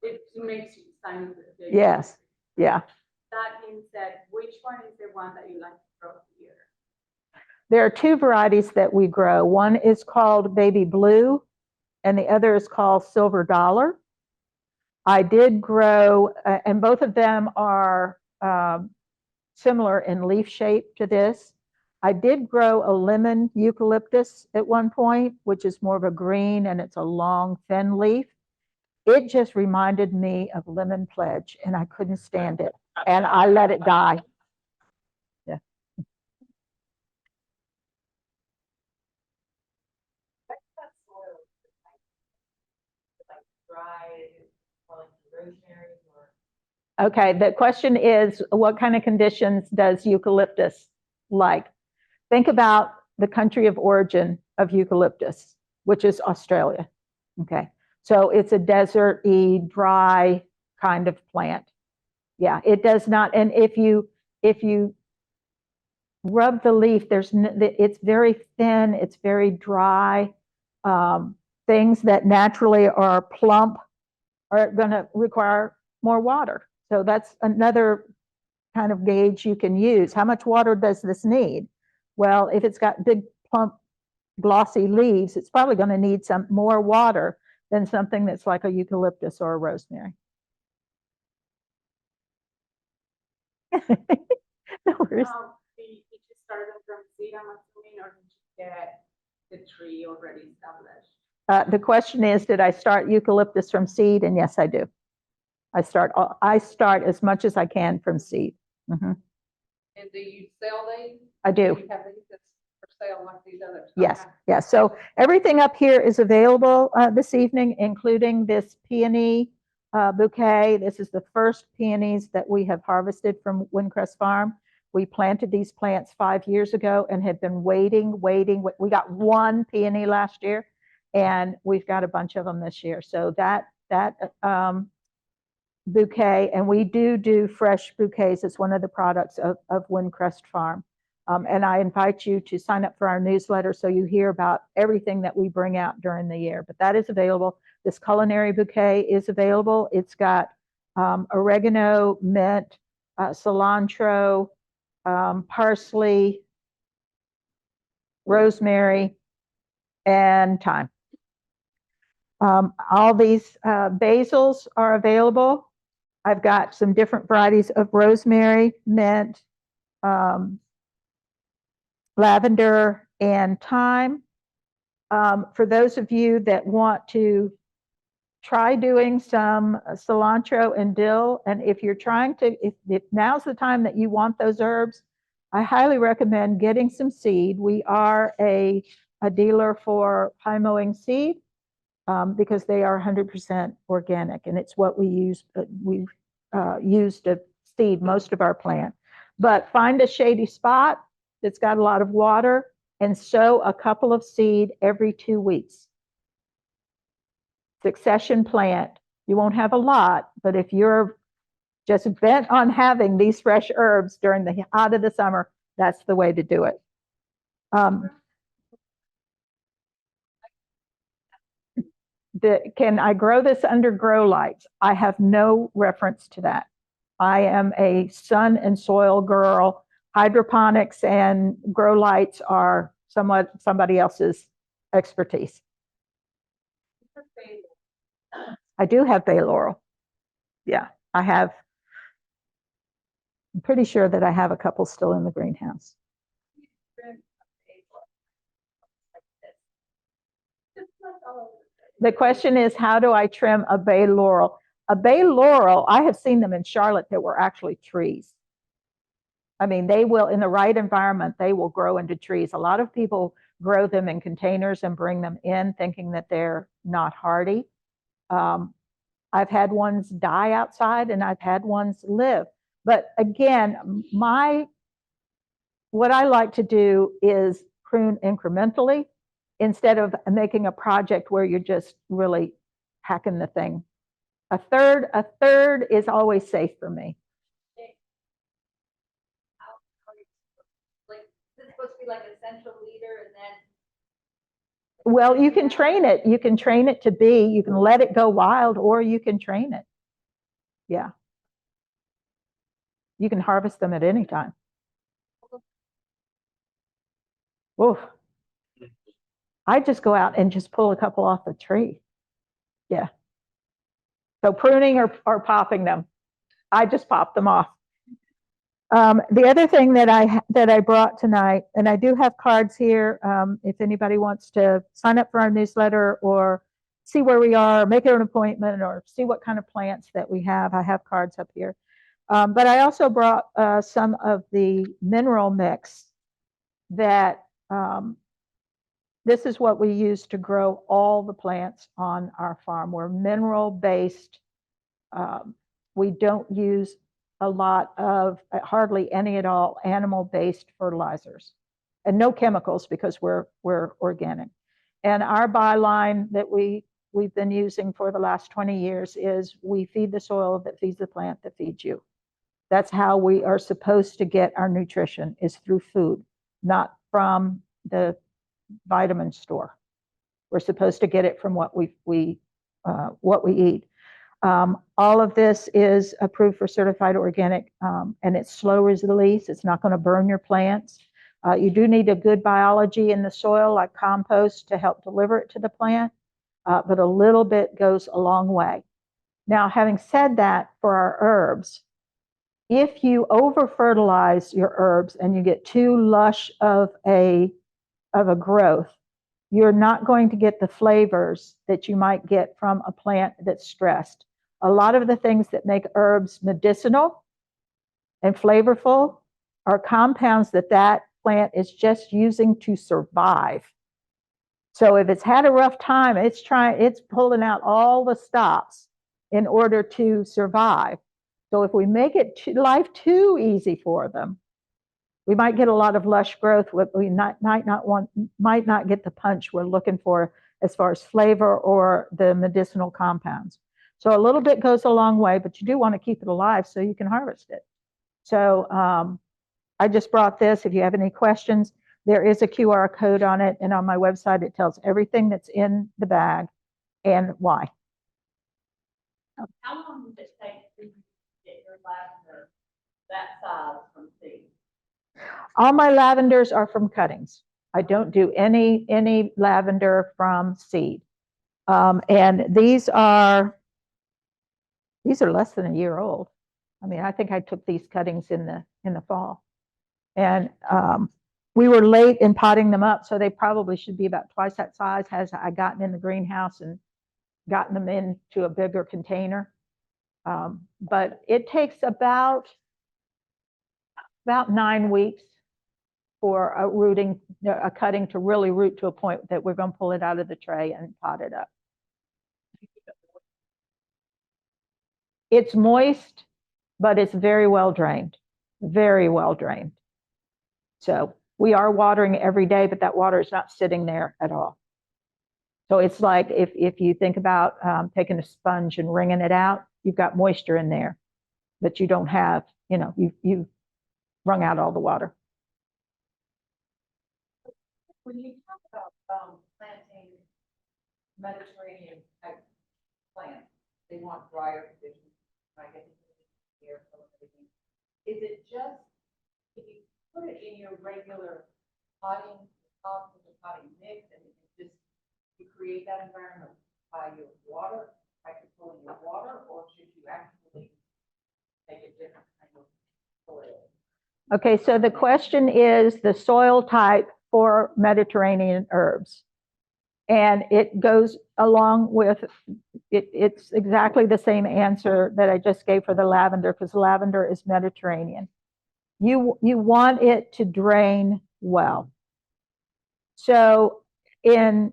it makes you sign the Yes. Yeah. That being said, which one is the one that you like to grow here? There are two varieties that we grow. One is called Baby Blue, and the other is called Silver Dollar. I did grow, and both of them are similar in leaf shape to this. I did grow a lemon eucalyptus at one point, which is more of a green, and it's a long, thin leaf. It just reminded me of Lemon Pledge, and I couldn't stand it, and I let it die. Yeah. Okay, the question is, what kind of conditions does eucalyptus like? Think about the country of origin of eucalyptus, which is Australia. Okay, so it's a desert-y, dry kind of plant. Yeah, it does not, and if you rub the leaf, it's very thin, it's very dry. Things that naturally are plump are going to require more water. So that's another kind of gauge you can use. How much water does this need? Well, if it's got big, plump, glossy leaves, it's probably going to need some more water than something that's like a eucalyptus or a rosemary. No worries. Did you start them from seed, I'm assuming, or did you get the tree already established? The question is, did I start eucalyptus from seed? And yes, I do. I start as much as I can from seed. Mm-hmm. And do you sell these? I do. You have these that's for sale like these others? Yes, Okay. yes. So everything up here is available this evening, including this peony bouquet. This is the first peonies that we have harvested from Windcrest Farm. We planted these plants 5 years ago and have been waiting. We got one peony last year, and we've got a bunch of them this year. So that bouquet, and we do fresh bouquets. It's one of the products of Windcrest Farm. And I invite you to sign up for our newsletter so you hear about everything that we bring out during the year. But that is available. This culinary bouquet is available. It's got oregano, mint, cilantro, parsley, rosemary, and thyme. All these basils are available. I've got some different varieties of rosemary, mint, lavender and thyme. For those of you that want to try doing some cilantro and dill, and if you're trying to, if now's the time that you want those herbs, I highly recommend getting some seed. We are a dealer for pie mowing seed because they are 100% organic, and it's what we use. We use to seed most of our plant. But find a shady spot that's got a lot of water and sow a couple of seed every 2 weeks. Succession plant. You won't have a lot, but if you're just bent on having these fresh herbs during the out of the summer, that's the way to do it. Can I grow this under grow lights? I have no reference to that. I am a sun and soil girl. Hydroponics and grow lights are somewhat somebody else's expertise. I do have bay laurel. Yeah, I have. I'm pretty sure that I have a couple still in the greenhouse. The question is, how do I trim a bay laurel? A bay laurel, I have seen them in Charlotte that were actually trees. I mean, they will, in the right environment, they will grow into trees. A lot of people grow them in containers and bring them in thinking that they're not hardy. I've had ones die outside and I've had ones live. But again, what I like to do is prune incrementally instead of making a project where you're just really hacking the thing. A third is always safe for me. Like, is it supposed to be like a central leader and then? Well, you can train it. You can train it to be, you can let it go wild or you can train it. Yeah. You can harvest them at any time. Oof. I just go out and just pull a couple off the tree. Yeah. So pruning or popping them. I just pop them off. The other thing that I brought tonight, and I do have cards here, if anybody wants to sign up for our newsletter or see where we are, make an appointment, or see what kind of plants that we have. I have cards up here. But I also brought some of the mineral mix that this is what we use to grow all the plants on our farm. We're mineral based. We don't use a lot of, hardly any at all, animal based fertilizers, and no chemicals because we're organic. And our byline that we've been using for the last 20 years is, we feed the soil that feeds the plant that feeds you. That's how we are supposed to get our nutrition, is through food, not from the vitamin store. We're supposed to get it from what we eat. All of this is approved for certified organic, and it's slow release. It's not going to burn your plants. You do need a good biology in the soil, like compost, to help deliver it to the plant, but a little bit goes a long way. Now, having said that, for our herbs, if you over fertilize your herbs and you get too lush of a growth, you're not going to get the flavors that you might get from a plant that's stressed. A lot of the things that make herbs medicinal and flavorful are compounds that plant is just using to survive. So if it's had a rough time, it's pulling out all the stops in order to survive. So if we make life too easy for them, we might get a lot of lush growth, but we might not get the punch we're looking for as far as flavor or the medicinal compounds. So a little bit goes a long way, but you do want to keep it alive so you can harvest it. So I just brought this. If you have any questions, there is a QR code on it, and on my website it tells everything that's in the bag and why. How long does it take to get your lavender that size from seed? All my lavenders are from cuttings. I don't do any lavender from seed. And these are less than a year old. I mean, I think I took these cuttings in the fall. And we were late in potting them up, so they probably should be about twice that size. Has I gotten in the greenhouse and gotten them into a bigger container. But it takes about 9 weeks for a cutting to really root to a point that we're going to pull it out of the tray and pot it up. It's moist, but it's very well drained, very well drained. So we are watering every day, but that water is not sitting there at all. So it's like if you think about taking a sponge and wringing it out, you've got moisture in there, but you don't have, you've wrung out all the water. When you talk about planting Mediterranean type plants, they want drier conditions. I guess here, is it just if you put it in your regular potting pot with the potting mix and you create that environment by your water, by controlling your water, or should you actually make a different kind of soil? Okay, so the question is the soil type for Mediterranean herbs. And it goes along with, it's exactly the same answer that I just gave for the lavender, because lavender is Mediterranean. You want it to drain well. So in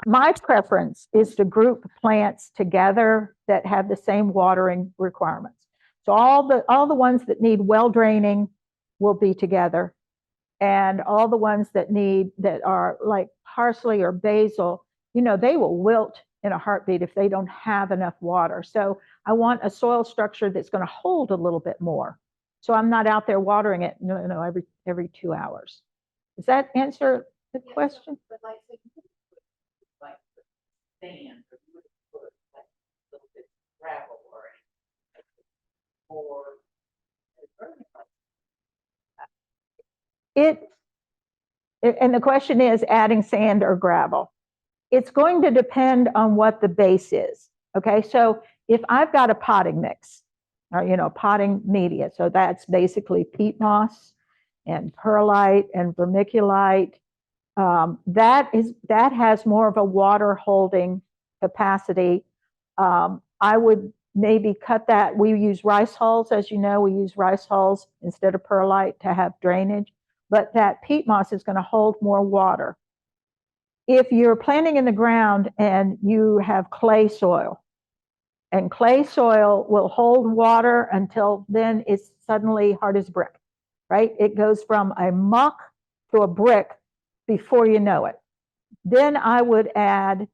my preference is to group plants together that have the same watering requirements. So all the ones that need well draining will be together. And all the ones that are like parsley or basil, they will wilt in a heartbeat if they don't have enough water. So I want a soil structure that's going to hold a little bit more. So I'm not out there watering it, every 2 hours. Does that answer the question? But like sand, or you would put like a little bit of gravel or And the question is adding sand or gravel. It's going to depend on what the base is. Okay, so if I've got a potting mix, or potting media, so that's basically peat moss and perlite and vermiculite, that has more of a water holding capacity. I would maybe cut that. We use rice hulls, as you know, we use rice hulls instead of perlite to have drainage, but that peat moss is going to hold more water. If you're planting in the ground and you have clay soil, and clay soil will hold water until then it's suddenly hard as brick, right? It goes from a muck to a brick before you know it. Then I would add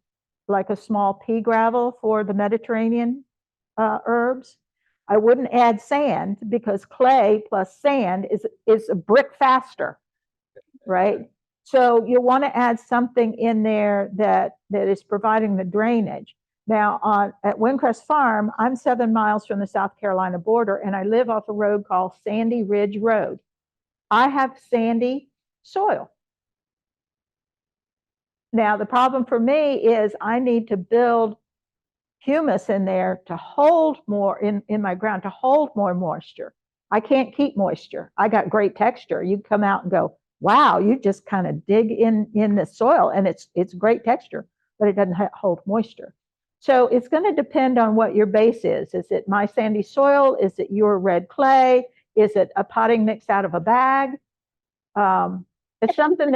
like a small pea gravel for the Mediterranean herbs. I wouldn't add sand because clay plus sand is a brick faster, right? So you want to add something in there that is providing the drainage. Now at Windcrest Farm, I'm 7 miles from the South Carolina border, and I live off a road called Sandy Ridge Road. I have sandy soil. Now the problem for me is I need to build humus in there to hold more in my ground, to hold more moisture. I can't keep moisture. I got great texture. You come out and go, wow, you just kind of dig in the soil and it's great texture, but it doesn't hold moisture. So it's going to depend on what your base is. Is it my sandy soil? Is it your red clay? Is it a potting mix out of a bag? It's something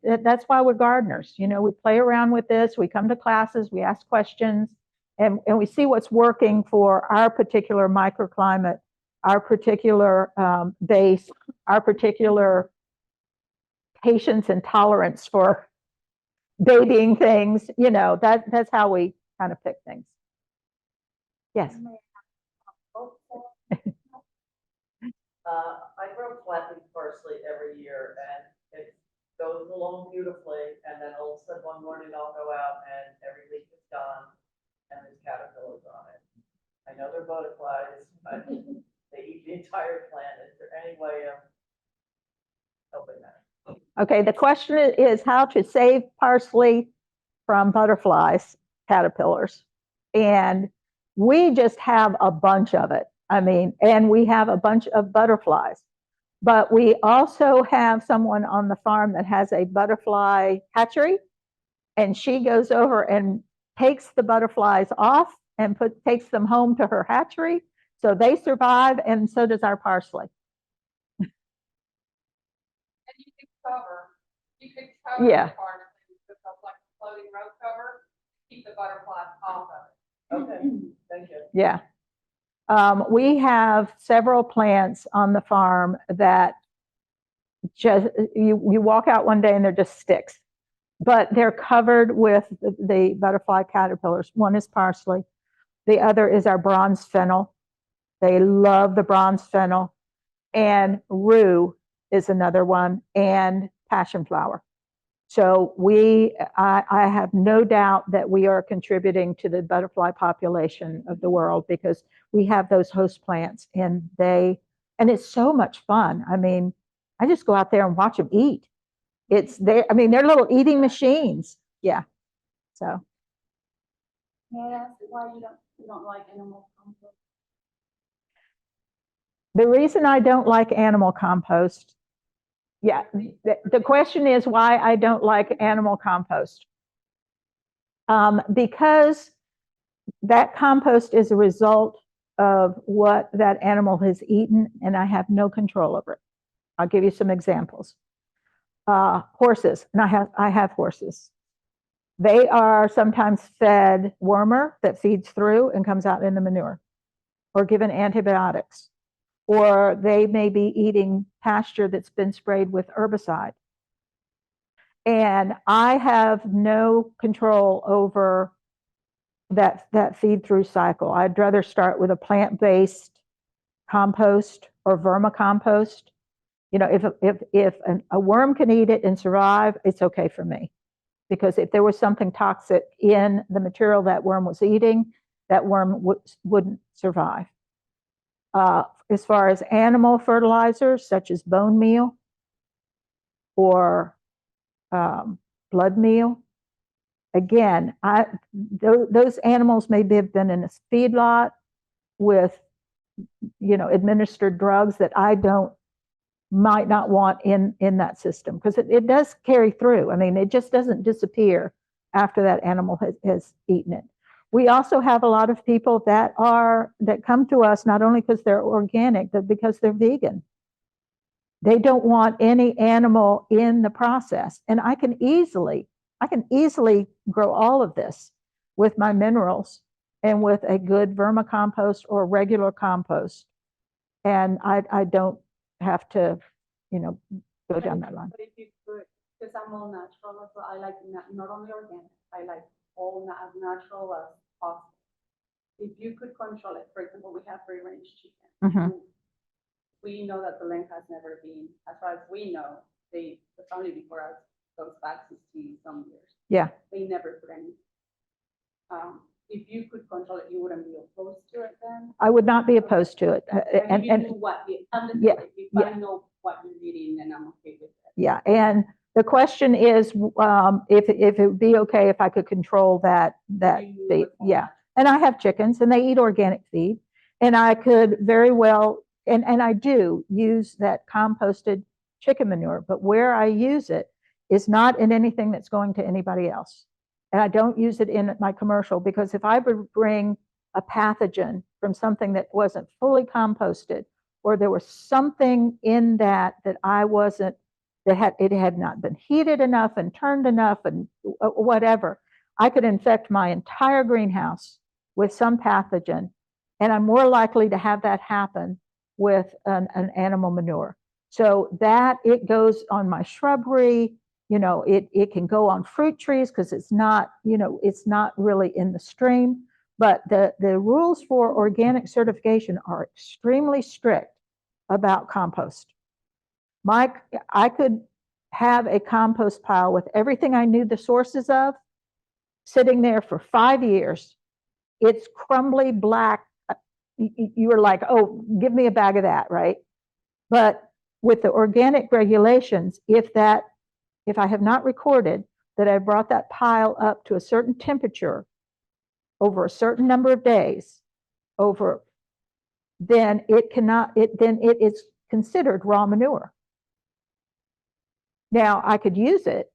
that's why we're gardeners. We play around with this. We come to classes, we ask questions, and we see what's working for our particular microclimate, our particular base, our particular patience and tolerance for babying things. That's how we kind of pick things. Yes. I grow flatleaf parsley every year, and it goes along beautifully, and then all of a sudden one morning I'll go out and every leaf is gone and there's caterpillars on it. I know they're butterflies, but they eat the entire plant. Is there any way of helping that? Okay, the question is how to save parsley from butterflies, caterpillars. And we just have a bunch of it. And we have a bunch of butterflies. But we also have someone on the farm that has a butterfly hatchery, and she goes over and takes the butterflies off and takes them home to her hatchery. So they survive, and so does our parsley. And you could cover Yeah. the parsley with a like floating row cover, keep the butterflies off of it. Okay, thank you. Yeah. We have several plants on the farm that just, you walk out one day and they're just sticks, but they're covered with the butterfly caterpillars. One is parsley. The other is our bronze fennel. They love the bronze fennel. And rue is another one, and passion flower. So I have no doubt that we are contributing to the butterfly population of the world because we have those host plants, and it's so much fun. I mean, I just go out there and watch them eat. They're little eating machines. Yeah. So. May I ask why you don't like animal compost? The reason I don't like animal compost, the question is why I don't like animal compost. Because that compost is a result of what that animal has eaten, and I have no control over it. I'll give you some examples. Horses, and I have horses. They are sometimes fed wormer that feeds through and comes out in the manure, or given antibiotics, or they may be eating pasture that's been sprayed with herbicide. And I have no control over that feed through cycle. I'd rather start with a plant-based compost or vermicompost. You know, if a worm can eat it and survive, it's okay for me. Because if there was something toxic in the material that worm was eating, that worm wouldn't survive. As far as animal fertilizers, such as bone meal or blood meal, again, those animals maybe have been in a feedlot with, administered drugs that I might not want in that system, because it does carry through. I mean, it just doesn't disappear after that animal has eaten it. We also have a lot of people that come to us not only because they're organic, but because they're vegan. They don't want any animal in the process. And I can easily grow all of this with my minerals and with a good vermicompost or regular compost. And I don't have to, go down that line. But if you could, because I'm all natural, so I like not only organic, I like all as natural as possible. If you could control it, for example, we have free range chicken. Mhm. We know that the link has never been, as far as we know, the family before us goes back 60 some years. Yeah. They never put any. If you could control it, you wouldn't be opposed to it then? I would not be opposed to it. And you know yeah, if yeah. I know what you're eating, then I'm okay with it. Yeah, and the question is, if it would be okay if I could control that feed. Yeah, and I have chickens, and they eat organic feed, and I could very well, and I do use that composted chicken manure, but where I use it is not in anything that's going to anybody else. And I don't use it in my commercial, because if I would bring a pathogen from something that wasn't fully composted, or there was something in that I wasn't, it had not been heated enough and turned enough and whatever, I could infect my entire greenhouse with some pathogen. And I'm more likely to have that happen with an animal manure. So that it goes on my shrubbery, it can go on fruit trees because it's not, it's not really in the stream. But the rules for organic certification are extremely strict about compost. I could have a compost pile with everything I knew the sources of sitting there for 5 years. It's crumbly black. You were like, oh, give me a bag of that, right? But with the organic regulations, if I have not recorded that I brought that pile up to a certain temperature over a certain number of days, then it is considered raw manure. Now, I could use it,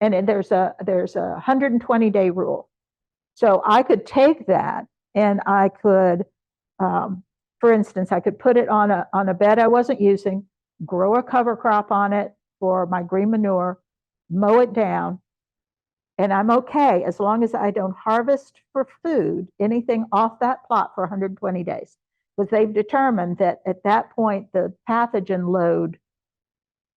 and then there's a 120-day rule. So I could take that and I could, for instance, I could put it on a bed I wasn't using, grow a cover crop on it for my green manure, mow it down, and I'm okay as long as I don't harvest for food anything off that plot for 120 days. Because they've determined that at that point, the pathogen load,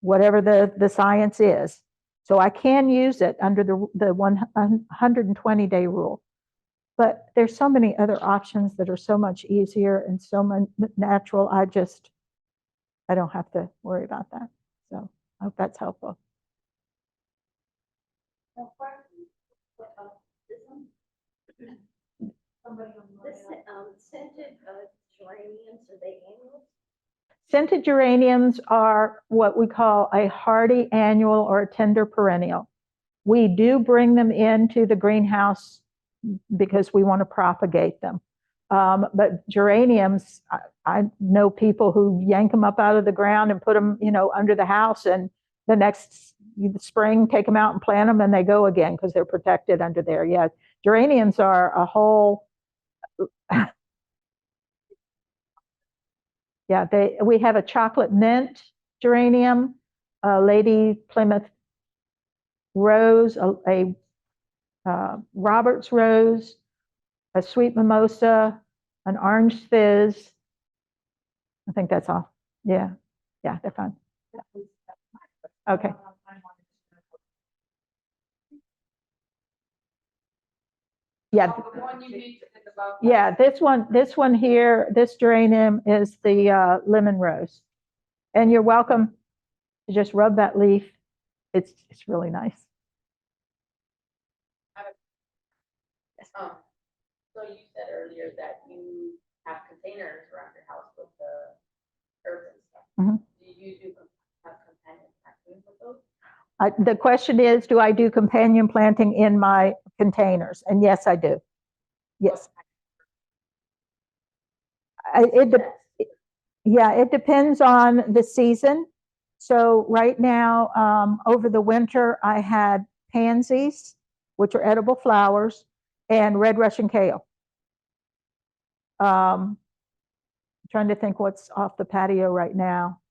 whatever the science is, so I can use it under the 120-day rule. But there's so many other options that are so much easier and so natural. I don't have to worry about that. So I hope that's helpful. No question? This one? Somebody on the Scented geraniums, are they annuals? Scented geraniums are what we call a hardy annual or a tender perennial. We do bring them into the greenhouse because we want to propagate them. But geraniums, I know people who yank them up out of the ground and put them, under the house, and the next spring take them out and plant them and they go again because they're protected under there. Yeah, geraniums are a whole, yeah, we have a chocolate mint geranium, a Lady Plymouth rose, a Robert's rose, a sweet mimosa, an orange fizz. I think that's all. Yeah, they're fine. Okay. Yeah. The one you mentioned about. Yeah, this one here, this geranium is the lemon rose. And you're welcome to just rub that leaf. It's really nice. So you said earlier that you have containers around your house with the herbs and stuff. Mhm. Do you have companion planting with those? The question is, do I do companion planting in my containers? And yes, I do. Yes. It depends on the season. So right now, over the winter, I had pansies, which are edible flowers, and red Russian kale. Trying to think what's off the patio right now.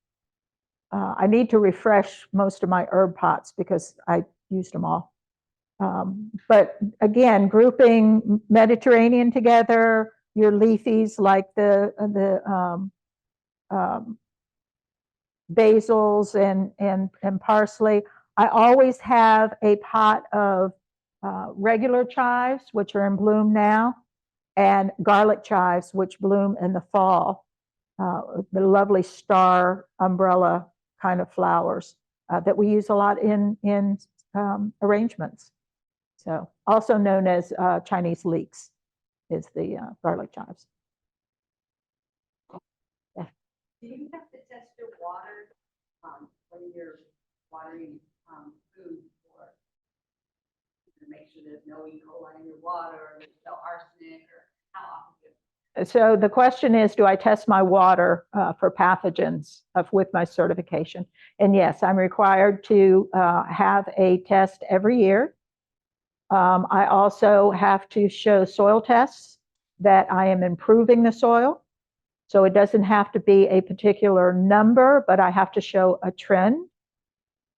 I need to refresh most of my herb pots because I used them all. But again, grouping Mediterranean together, your leafies like the basils and parsley. I always have a pot of regular chives, which are in bloom now, and garlic chives, which bloom in the fall. The lovely star umbrella kind of flowers that we use a lot in arrangements. So also known as Chinese leeks is the garlic chives. Do you have to test your water, when you're watering, food for, to make sure there's no E. coli in your water, or there's no arsenic, or how often? So the question is, do I test my water for pathogens with my certification? And yes, I'm required to have a test every year. I also have to show soil tests that I am improving the soil. So it doesn't have to be a particular number, but I have to show a trend.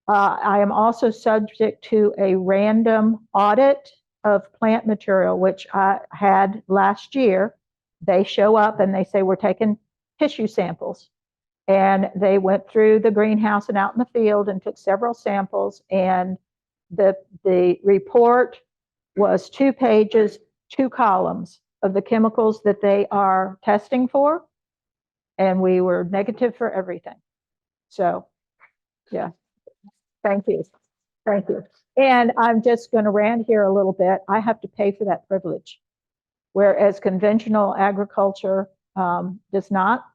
I am also subject to a random audit of plant material, which I had last year. They show up and they say, we're taking tissue samples. And they went through the greenhouse and out in the field and took several samples. And the report was 2 pages, 2 columns of the chemicals that they are testing for. And we were negative for everything. So, yeah, thank you. Thank you. And I'm just going to rant here a little bit. I have to pay for that privilege, whereas conventional agriculture does not.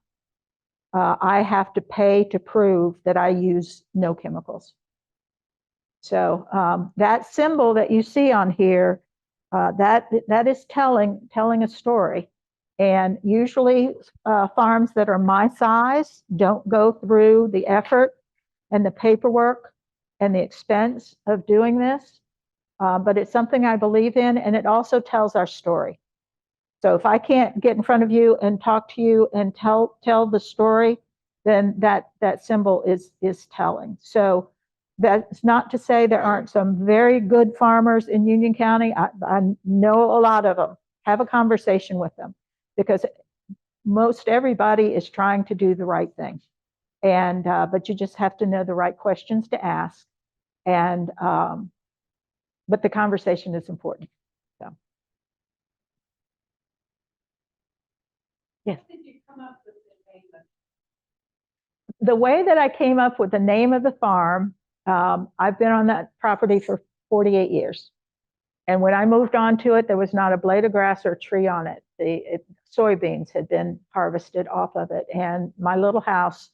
I have to pay to prove that I use no chemicals. So that symbol that you see on here, that is telling a story. And usually farms that are my size don't go through the effort and the paperwork and the expense of doing this. But it's something I believe in, and it also tells our story. So if I can't get in front of you and talk to you and tell the story, then that symbol is telling. So that's not to say there aren't some very good farmers in Union County. I know a lot of them. Have a conversation with them, because most everybody is trying to do the right thing. And but you just have to know the right questions to ask. And but the conversation is important. So yes. How did you come up with the name of? The way that I came up with the name of the farm, I've been on that property for 48 years. And when I moved onto it, there was not a blade of grass or tree on it. Soybeans had been harvested off of it. And my little house,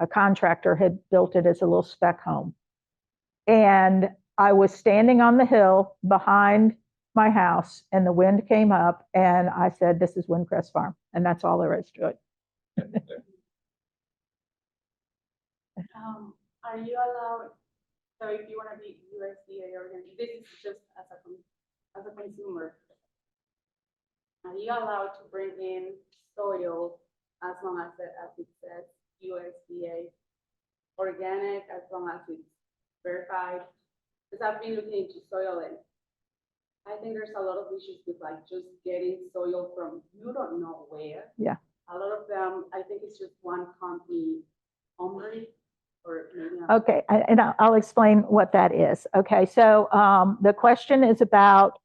a contractor had built it as a little spec home. And I was standing on the hill behind my house, and the wind came up, and I said, this is Windcrest Farm. And that's all there is to it. Are you allowed, so if you want to be USDA organic, this is just as a consumer, are you allowed to bring in soil as long as it says USDA organic, as long as it's verified? Because I've been looking into soil, and I think there's a lot of issues with like just getting soil from you don't know where. Yeah. A lot of them, I think it's just one company only, or maybe. Okay, and I'll explain what that is. Okay, so the question is about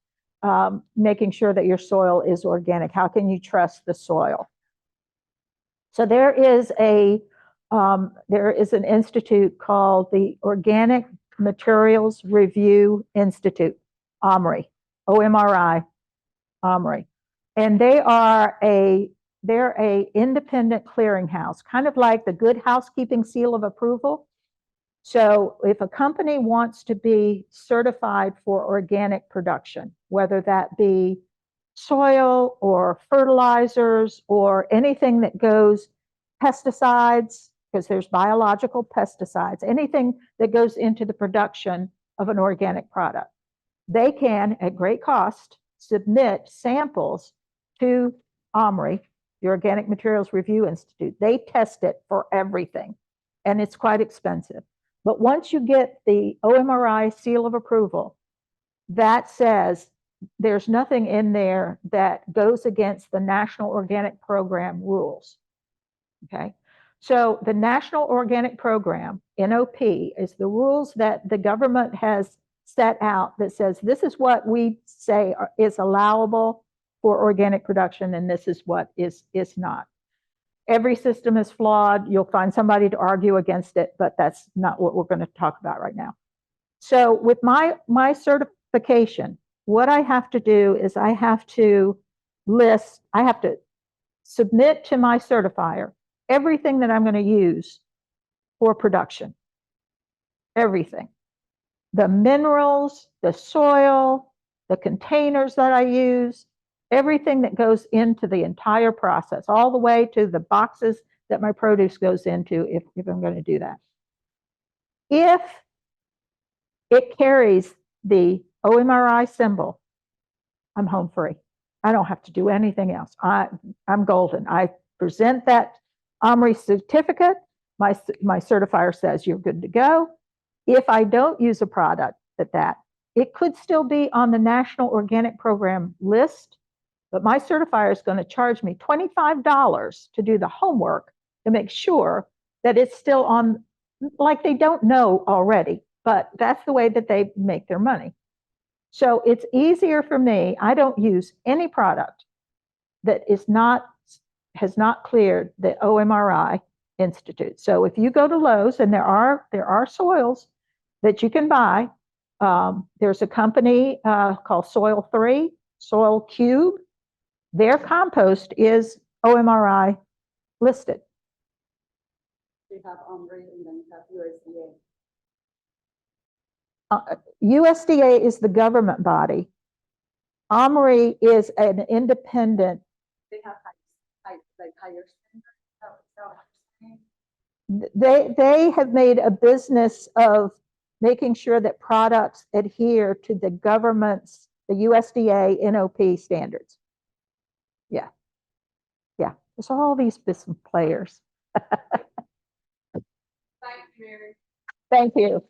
making sure that your soil is organic. How can you trust the soil? So there is an institute called the Organic Materials Review Institute, OMRI, OMRI, OMRI, and they're a independent clearinghouse, kind of like the Good Housekeeping Seal of Approval. So if a company wants to be certified for organic production, whether that be soil or fertilizers or anything that goes, pesticides, because there's biological pesticides, anything that goes into the production of an organic product, they can, at great cost, submit samples to OMRI, the Organic Materials Review Institute. They test it for everything, and it's quite expensive. But once you get the OMRI seal of approval, that says there's nothing in there that goes against the National Organic Program rules. Okay, so the National Organic Program, NOP, is the rules that the government has set out that says this is what we say is allowable for organic production, and this is what is not. Every system is flawed. You'll find somebody to argue against it, but that's not what we're going to talk about right now. So with my certification, what I have to do is I have to submit to my certifier everything that I'm going to use for production. Everything. The minerals, the soil, the containers that I use, everything that goes into the entire process, all the way to the boxes that my produce goes into, if I'm going to do that. If it carries the OMRI symbol, I'm home free. I don't have to do anything else. I'm golden. I present that OMRI certificate. My certifier says you're good to go. If I don't use a product it could still be on the National Organic Program list, but my certifier is going to charge me $25 to do the homework to make sure that it's still on, like they don't know already, but that's the way that they make their money. So it's easier for me. I don't use any product that has not cleared the OMRI Institute. So if you go to Lowe's, and there are soils that you can buy, there's a company called Soil 3, Soil Cube. Their compost is OMRI listed. We have OMRI and then we have USDA. USDA is the government body. OMRI is an independent. They have like higher standards? Is that what you're saying? They have made a business of making sure that products adhere to the government's, the USDA NOP standards. Yeah. Yeah. There's all these business players. Thank you, Mary. Thank you.